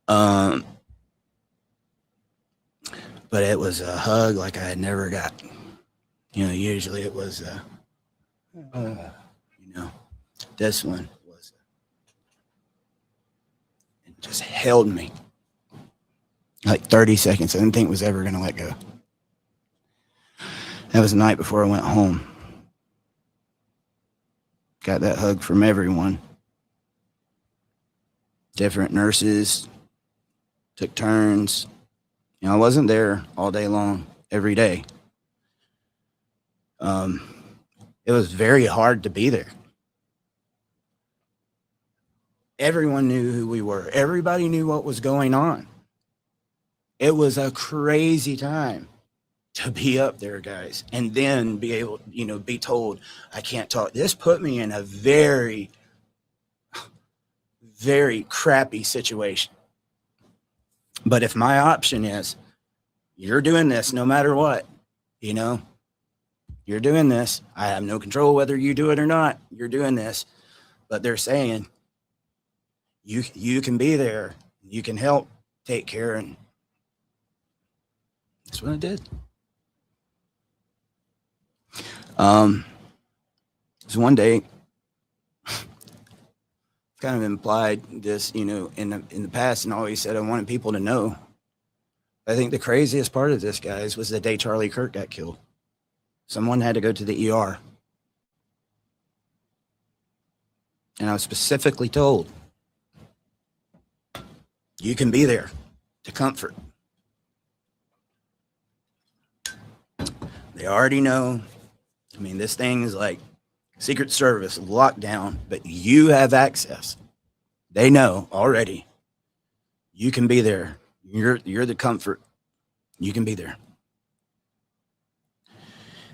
But it was a hug like I had never got. Usually it was, this one was, it just held me like 30 seconds. I didn't think it was ever going to let go. That was the night before I went home. Got that hug from everyone. Different nurses took turns. I wasn't there all day long, every day. It was very hard to be there. Everyone knew who we were. Everybody knew what was going on. It was a crazy time to be up there, guys, and then be able, be told I can't talk. This put me in a very, very crappy situation. But if my option is, you're doing this no matter what, you're doing this. I have no control whether you do it or not. You're doing this. But they're saying, you can be there. You can help take care. And that's what I did. So one day, kind of implied this, in the past, and always said I wanted people to know. I think the craziest part of this, guys, was the day Charlie Kirk got killed. Someone had to go to the ER. And I was specifically told, you can be there to comfort. They already know. I mean, this thing is like Secret Service lockdown, but you have access. They know already. You can be there. You're the comfort. You can be there.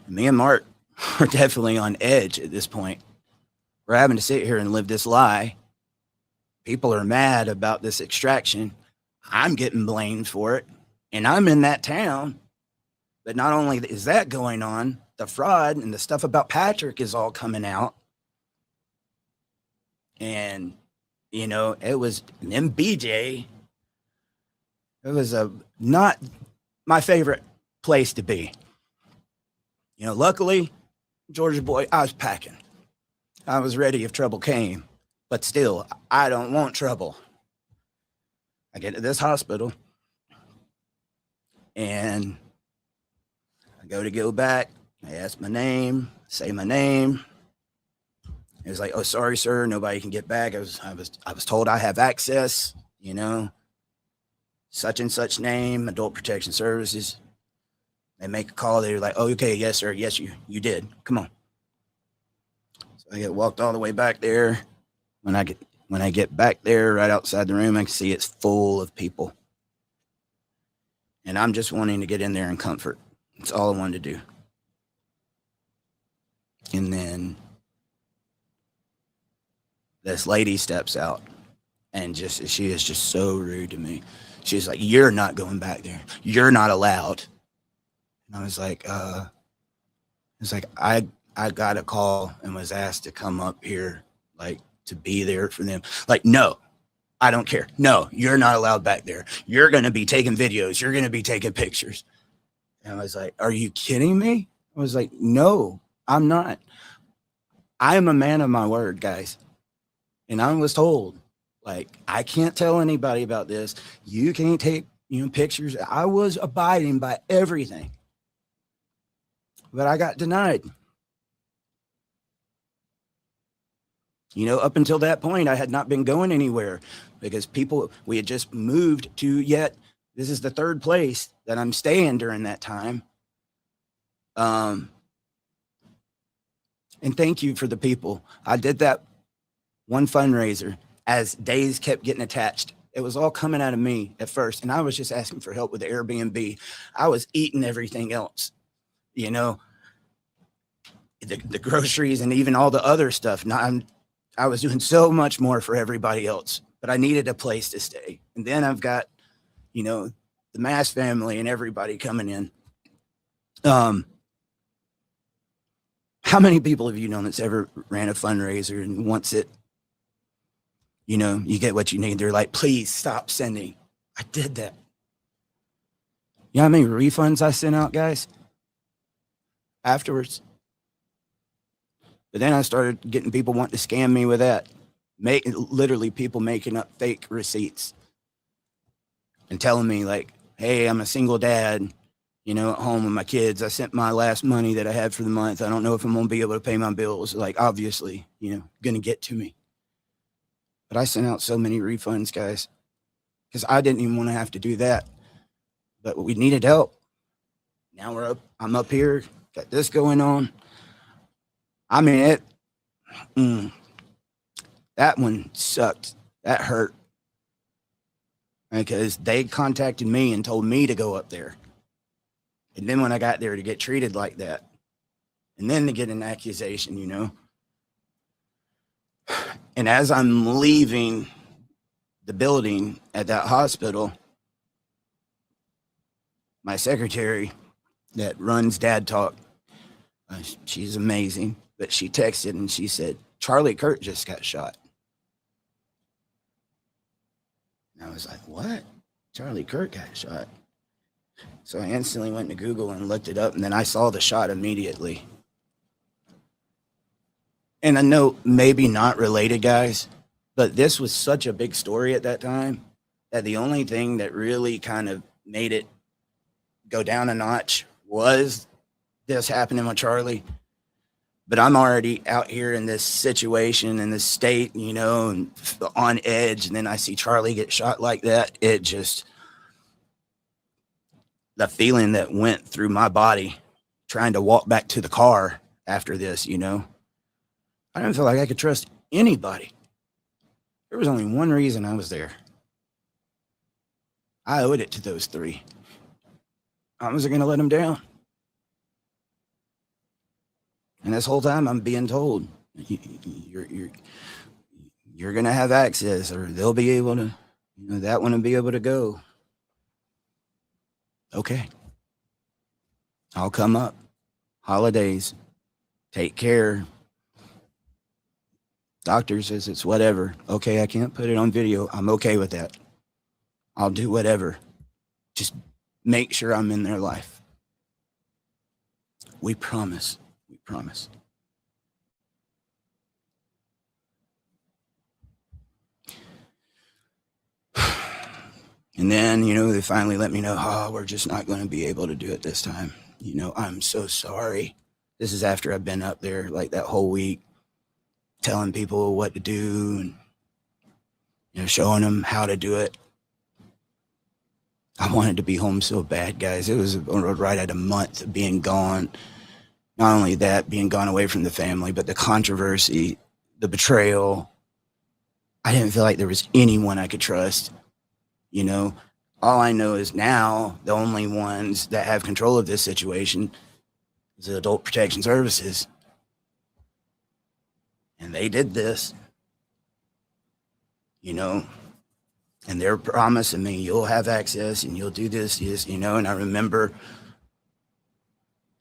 And me and Mark are definitely on edge at this point. We're having to sit here and live this lie. People are mad about this extraction. I'm getting blamed for it. And I'm in that town. But not only is that going on, the fraud and the stuff about Patrick is all coming out. And, you know, it was an MBJ. It was not my favorite place to be. You know, luckily, Georgia boy, I was packing. I was ready if trouble came. But still, I don't want trouble. I get to this hospital, and I go back. I ask my name, say my name. It was like, oh, sorry, sir, nobody can get back. I was told I have access, you know, such and such name, Adult Protection Services. They make a call. They're like, oh, okay, yes, sir, yes, you did. Come on. So I get walked all the way back there. When I get back there, right outside the room, I can see it's full of people. And I'm just wanting to get in there and comfort. That's all I wanted to do. And then this lady steps out, and she is just so rude to me. She's like, you're not going back there. You're not allowed. And I was like, I got a call and was asked to come up here, like, to be there for them. Like, no, I don't care. No, you're not allowed back there. You're going to be taking videos. You're going to be taking pictures. And I was like, are you kidding me? I was like, no, I'm not. I am a man of my word, guys. And I was told, like, I can't tell anybody about this. You can't take, pictures. I was abiding by everything. But I got denied. Up until that point, I had not been going anywhere because we had just moved to this is the third place that I'm staying during that time. And thank you for the people. I did that one fundraiser as days kept getting attached. It was all coming out of me at first. And I was just asking for help with the Airbnb. I was eating everything else, the groceries and even all the other stuff. I was doing so much more for everybody else, but I needed a place to stay. And then I've got, the Mass family and everybody coming in. How many people have you known that's ever ran a fundraiser and once you get what you need, they're like, please stop sending. I did that. You know how many refunds I sent out, guys? Afterwards. But then I started getting people wanting to scam me with that. Literally people making up fake receipts and telling me like, hey, I'm a single dad, at home with my kids. I sent my last money that I had for the month. I don't know if I'm going to be able to pay my bills. Like, obviously, going to get to me. But I sent out so many refunds, guys, because I didn't even want to have to do that. But we needed help. Now I'm up here, got this going on. I mean, that one sucked. That hurt. Because they contacted me and told me to go up there. And then when I got there to get treated like that, and then to get an accusation, And as I'm leaving the building at that hospital, my secretary that runs Dad Talk, she's amazing. But she texted and she said, Charlie Kirk just got shot. And I was like, what? Charlie Kirk got shot. So I instantly went to Google and looked it up, and then I saw the shot immediately. And I know maybe not related, guys, but this was such a big story at that time that the only thing that really kind of made it go down a notch was this happening with Charlie. But I'm already out here in this situation, in this state, you know, and on edge. And then I see Charlie get shot like that. It just, the feeling that went through my body trying to walk back to the car after this, you know, I didn't feel like I could trust anybody. There was only one reason I was there. I owed it to those three. I wasn't going to let them down. And this whole time I'm being told, you're going to have access, or they'll be able to, you know, that one will be able to go. Okay. I'll come up. Holidays. Take care. Doctor says it's whatever. Okay, I can't put it on video. I'm okay with that. I'll do whatever. Just make sure I'm in their life. We promise. We promise. And then, you know, they finally let me know, oh, we're just not going to be able to do it this time. You know, I'm so sorry. This is after I've been up there like that whole week telling people what to do and, you know, showing them how to do it. I wanted to be home so bad, guys. It was right at a month of being gone. Not only that, being gone away from the family, but the controversy, the betrayal. I didn't feel like there was anyone I could trust. You know, all I know is now the only ones that have control of this situation is the Adult Protection Services. And they did this, you know, and they're promising me you'll have access and you'll do this, you know. And I remember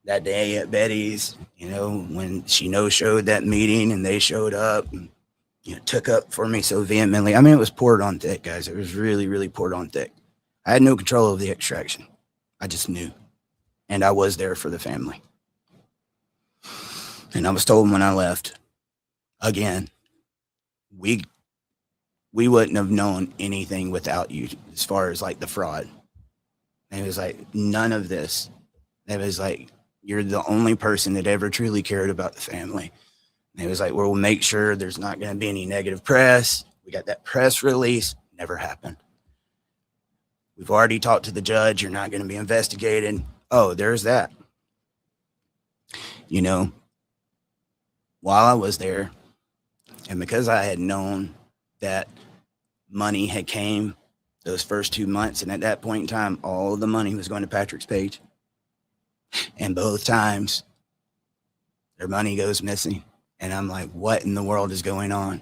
that day at Betty's, you know, when she no-showed that meeting and they showed up and, you know, took up for me so vehemently. I mean, it was poured on thick, guys. It was really, really poured on thick. I had no control of the extraction. I just knew. And I was there for the family. And I was told when I left, again, we wouldn't have known anything without you as far as like the fraud. And it was like, none of this. It was like, you're the only person that ever truly cared about the family. And it was like, we'll make sure there's not going to be any negative press. We got that press release. Never happened. We've already talked to the judge. You're not going to be investigated. Oh, there's that. You know, while I was there, and because I had known that money had came those first 2 months, and at that point in time, all the money was going to Patrick's page. And both times, their money goes missing. And I'm like, what in the world is going on?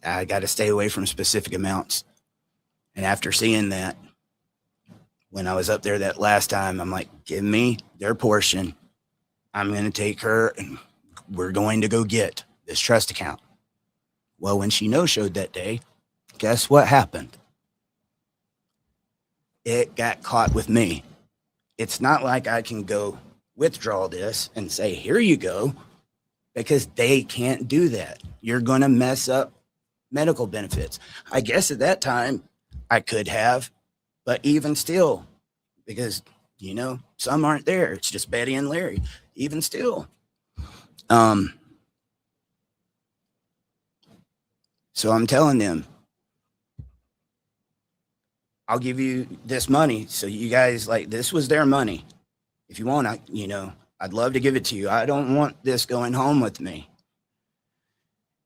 I got to stay away from specific amounts. And after seeing that, when I was up there that last time, I'm like, give me their portion. I'm going to take her and we're going to go get this trust account. Well, when she no-showed that day, guess what happened? It got caught with me. It's not like I can go withdraw this and say, here you go, because they can't do that. You're going to mess up medical benefits. I guess at that time I could have, but even still, because, you know, some aren't there. It's just Betty and Larry. Even still. So I'm telling them, I'll give you this money. So you guys, like, this was their money. If you want, I'd love to give it to you. I don't want this going home with me.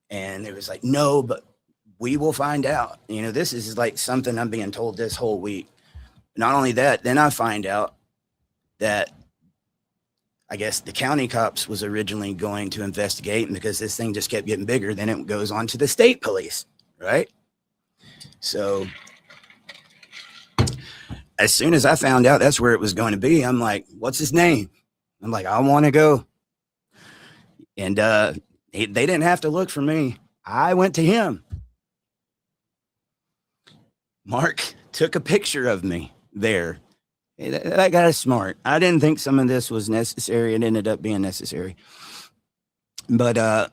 And it was like, no, but we will find out. You know, this is like something I'm being told this whole week. Not only that, then I find out that I guess the county cops was originally going to investigate, and because this thing just kept getting bigger, then it goes on to the state police, right? So as soon as I found out that's where it was going to be, I'm like, what's his name? I'm like, I want to go. And they didn't have to look for me. I went to him. Mark took a picture of me there. That guy is smart. I didn't think some of this was necessary. It ended up being necessary. But I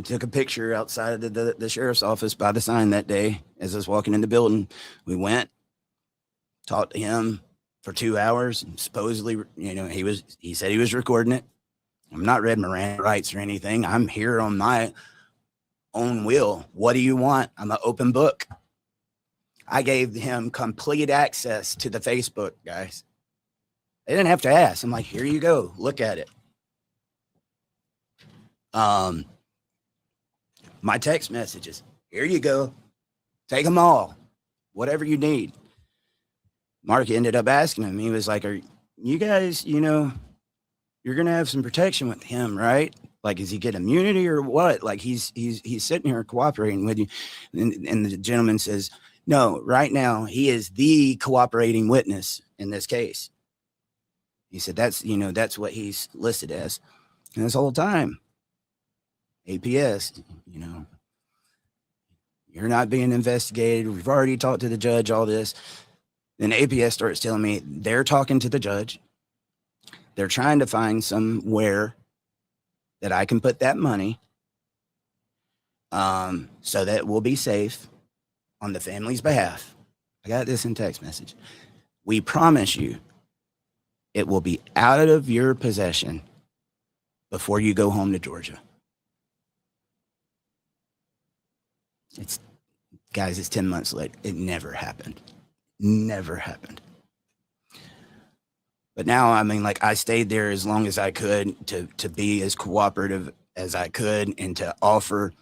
took a picture outside of the sheriff's office by the sign that day as I was walking in the building. We went, talked to him for 2 hours. And supposedly, you know, he said he was recording it. I'm not read Miranda rights or anything. I'm here on my own will. What do you want? I'm an open book. I gave him complete access to the Facebook, guys. They didn't have to ask. I'm like, here you go. Look at it. My text messages. Here you go. Take them all. Whatever you need. Mark ended up asking him. He was like, are you guys, you know, you're going to have some protection with him, right? Like, is he get immunity or what? Like, he's sitting here cooperating with you. And the gentleman says, no, right now, he is the cooperating witness in this case. He said, that's, you know, that's what he's listed as. And this whole time, APS, you know, you're not being investigated. We've already talked to the judge, all this. Then APS starts telling me they're talking to the judge. They're trying to find somewhere that I can put that money so that we'll be safe on the family's behalf. I got this in text message. We promise you it will be out of your possession before you go home to Georgia. It's, guys, it's 10 months late. It never happened. Never happened. But now, I mean, like, I stayed there as long as I could to be as cooperative as I could and to offer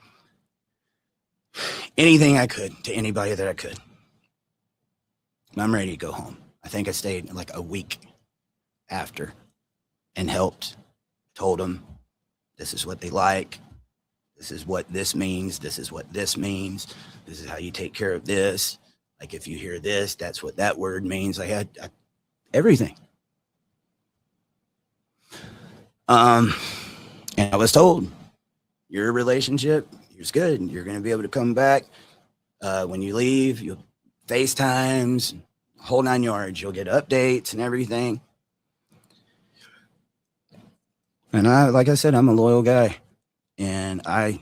anything I could to anybody that I could. I'm ready to go home. I think I stayed like a week after and helped, told them this is what they like. This is what this means. This is what this means. This is how you take care of this. Like, if you hear this, that's what that word means. I had everything. And I was told, your relationship is good. You're going to be able to come back. When you leave, you'll FaceTimes, whole 9 yards. You'll get updates and everything. And I, like I said, I'm a loyal guy. And I'm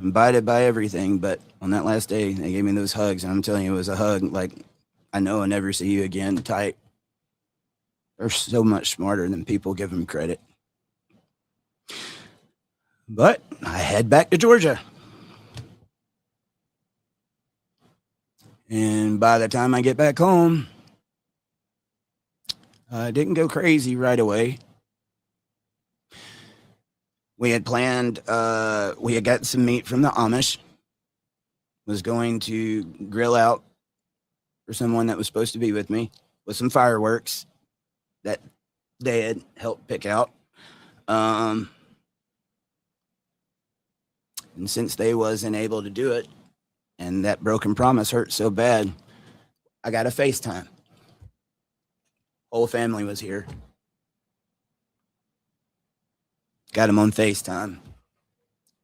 abided by everything. But on that last day, they gave me those hugs. And I'm telling you, it was a hug like, I know I'll never see you again type. They're so much smarter than people give them credit. But I head back to Georgia. And by the time I get back home, I didn't go crazy right away. We had planned, we had got some meat from the Amish. Was going to grill out for someone that was supposed to be with me with some fireworks that they had helped pick out. And since they wasn't able to do it, and that broken promise hurt so bad, I got a FaceTime. Whole family was here. Got him on FaceTime.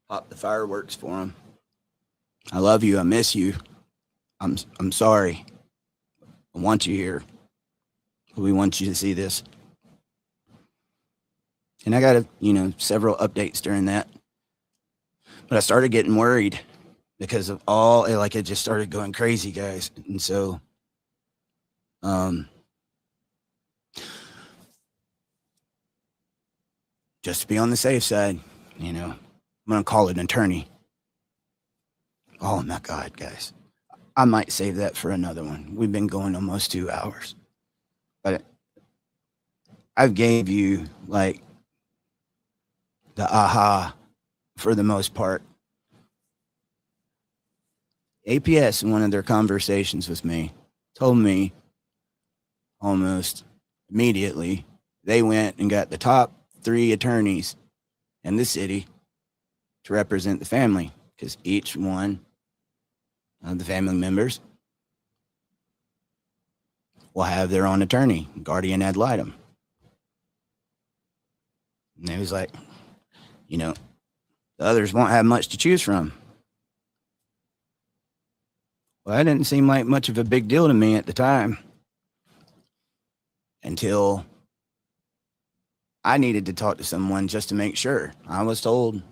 Popped the fireworks for him. I love you. I miss you. I'm sorry. I want you here. We want you to see this. And I got several updates during that. But I started getting worried because of all, like, it just started going crazy, guys. And so, just to be on the safe side, I'm going to call an attorney. Oh my God, guys. I might save that for another one. We've been going almost 2 hours. But I've gave you, like, the aha for the most part. APS, in one of their conversations with me, told me almost immediately they went and got the top 3 attorneys in the city to represent the family, because each one of the family members will have their own attorney, guardian ad litem. And he was like, the others won't have much to choose from. Well, that didn't seem like much of a big deal to me at the time, until I needed to talk to someone just to make sure. I was told,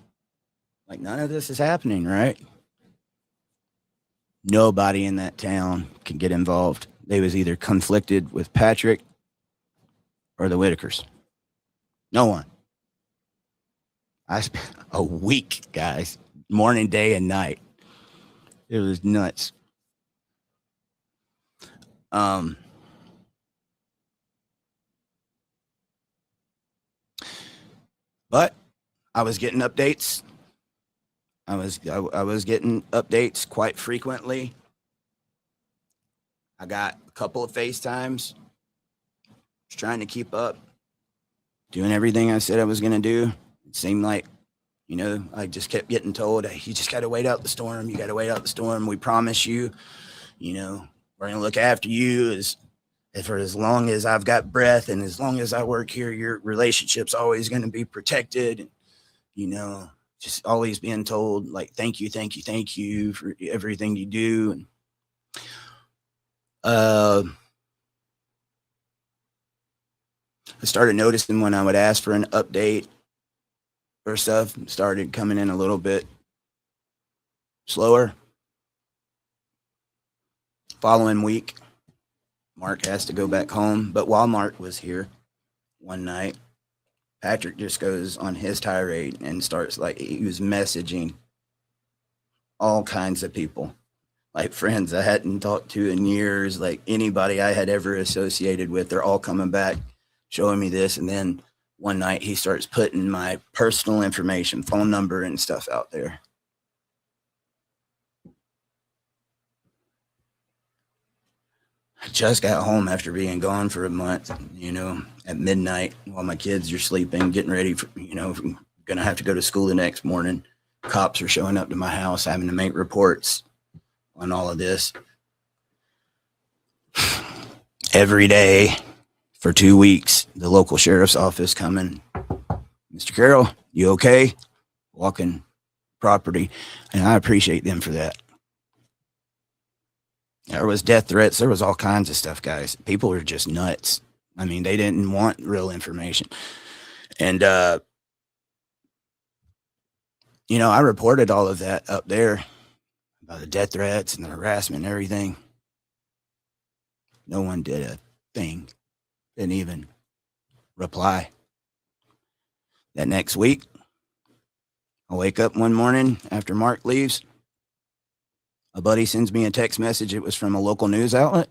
like, none of this is happening, right? Nobody in that town can get involved. They was either conflicted with Patrick or the Whittakers. No one. I spent a week, guys, morning, day, and night. It was nuts. Um, but I was getting updates. I was getting updates quite frequently. I got a couple of FaceTimes. Was trying to keep up, doing everything I said I was going to do. It seemed like, I just kept getting told, hey, you just got to wait out the storm. You got to wait out the storm. We promise you, we're going to look after you for as long as I've got breath and as long as I work here, your relationship's always going to be protected. And, just always being told, like, thank you for everything you do. And I started noticing when I would ask for an update or stuff, started coming in a little bit slower. Following week, Mark has to go back home. But while Mark was here one night, Patrick just goes on his tirade and starts, like, he was messaging all kinds of people, like friends I hadn't talked to in years, like anybody I had ever associated with. They're all coming back, showing me this. And then one night he starts putting my personal information, phone number and stuff out there. I just got home after being gone for a month, at midnight while my kids are sleeping, getting ready for, going to have to go to school the next morning. Cops are showing up to my house, having to make reports on all of this. Every day for 2 weeks, the local sheriff's office coming, Mr. Carroll, you okay? Walking property. And I appreciate them for that. There was death threats. There was all kinds of stuff, guys. People were just nuts. I mean, they didn't want real information. And, I reported all of that up there about the death threats and the harassment and everything. No one did a thing. Didn't even reply. That next week, I wake up one morning after Mark leaves. A buddy sends me a text message. It was from a local news outlet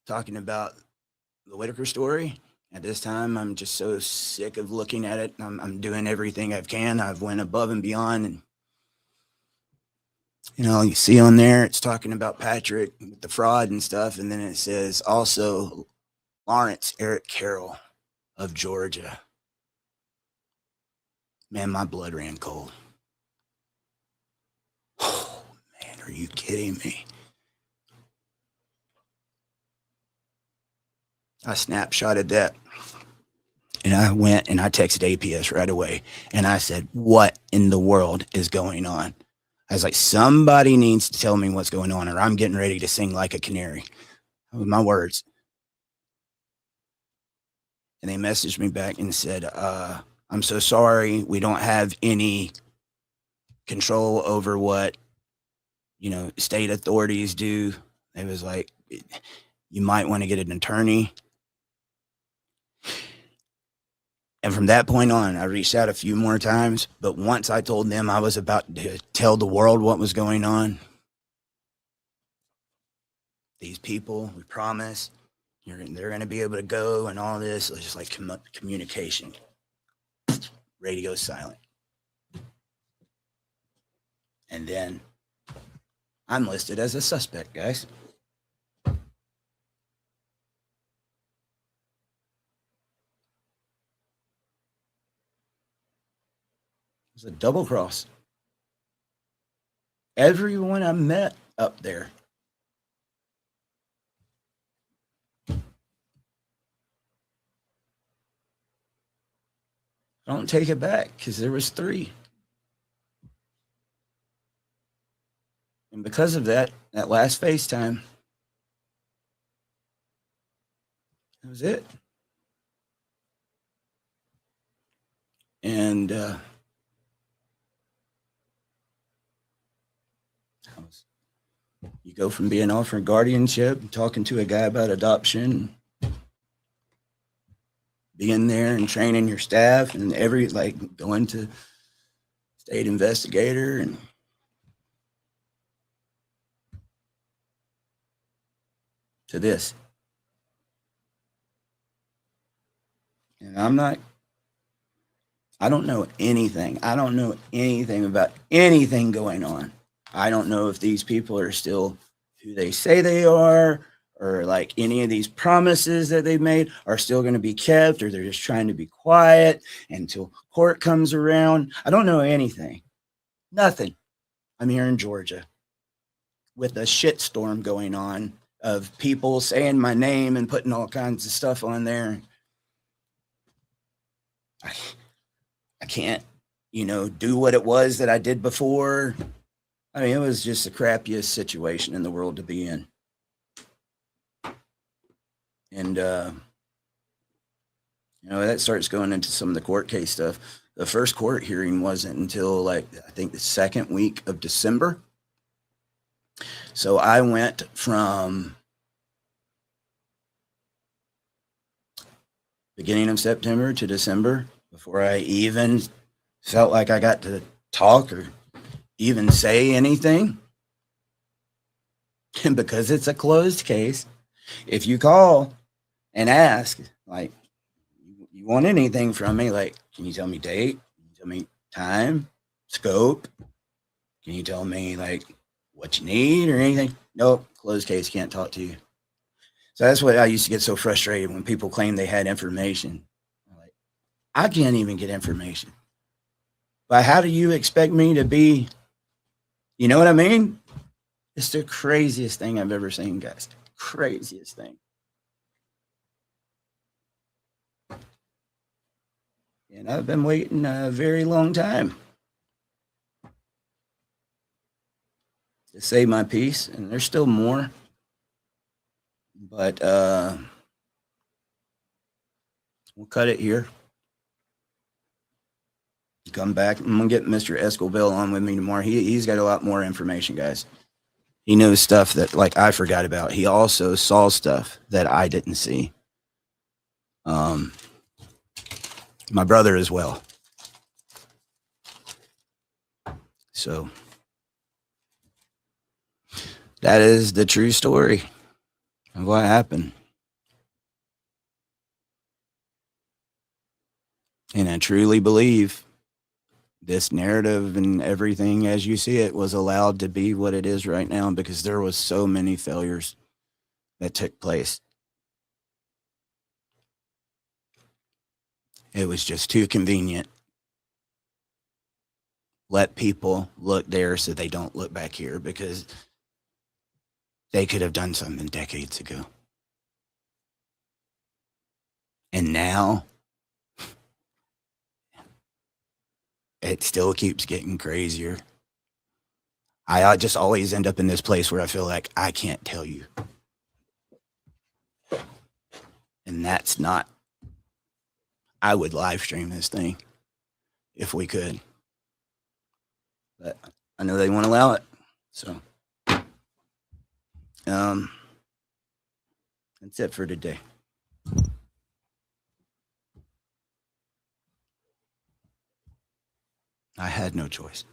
talking about the Whittaker story. At this time, I'm just so sick of looking at it. I'm doing everything I can. I've went above and beyond. And, you see on there, it's talking about Patrick with the fraud and stuff. And then it says also Lawrence Eric Carroll of Georgia. Man, my blood ran cold. Oh, man, are you kidding me? I snapshotted that. And I went and I texted APS right away. And I said, what in the world is going on? I was like, somebody needs to tell me what's going on, or I'm getting ready to sing like a canary. That was my words. And they messaged me back and said, I'm so sorry. We don't have any control over what, state authorities do. It was like, you might want to get an attorney. And from that point on, I reached out a few more times. But once I told them I was about to tell the world what was going on, these people, we promise, they're going to be able to go and all this. It's just like communication. Radio silent. And then I'm listed as a suspect, guys. It's a double cross. Everyone I met up there. I don't take it back because there was 3. And because of that last FaceTime, that was it. And You go from being offered guardianship, talking to a guy about adoption, being there and training your staff and going to state investigator and to this. And I don't know anything. I don't know anything about anything going on. I don't know if these people are still who they say they are, or like any of these promises that they've made are still going to be kept, or they're just trying to be quiet until court comes around. I don't know anything. Nothing. I'm here in Georgia with a shitstorm going on of people saying my name and putting all kinds of stuff on there. I can't, do what it was that I did before. I mean, it was just the crappiest situation in the world to be in. And, that starts going into some of the court case stuff. The first court hearing wasn't until I think the second week of December. So I went from beginning of September to December before I even felt like I got to talk or even say anything. And because it's a closed case, if you call and ask, you want anything from me, can you tell me date? Can you tell me time, scope? Can you tell me what you need or anything? Nope, closed case, can't talk to you. So that's what I used to get so frustrated when people claim they had information. I can't even get information. But how do you expect me to be? You know what I mean? It's the craziest thing I've ever seen, guys. Craziest thing. And I've been waiting a very long time to say my piece, and there's still more. But we'll cut it here. Come back. I'm gonna get Mr. Escobell on with me tomorrow. He's got a lot more information, guys. He knows stuff that I forgot about. He also saw stuff that I didn't see. My brother as well. So that is the true story of what happened. And I truly believe this narrative and everything as you see it was allowed to be what it is right now because there was so many failures that took place. It was just too convenient. Let people look there so they don't look back here because they could have done something decades ago. And now it still keeps getting crazier. I just always end up in this place where I feel like I can't tell you. And that's not, I would live stream this thing if we could. But I know they won't allow it. So that's it for today. I had no choice.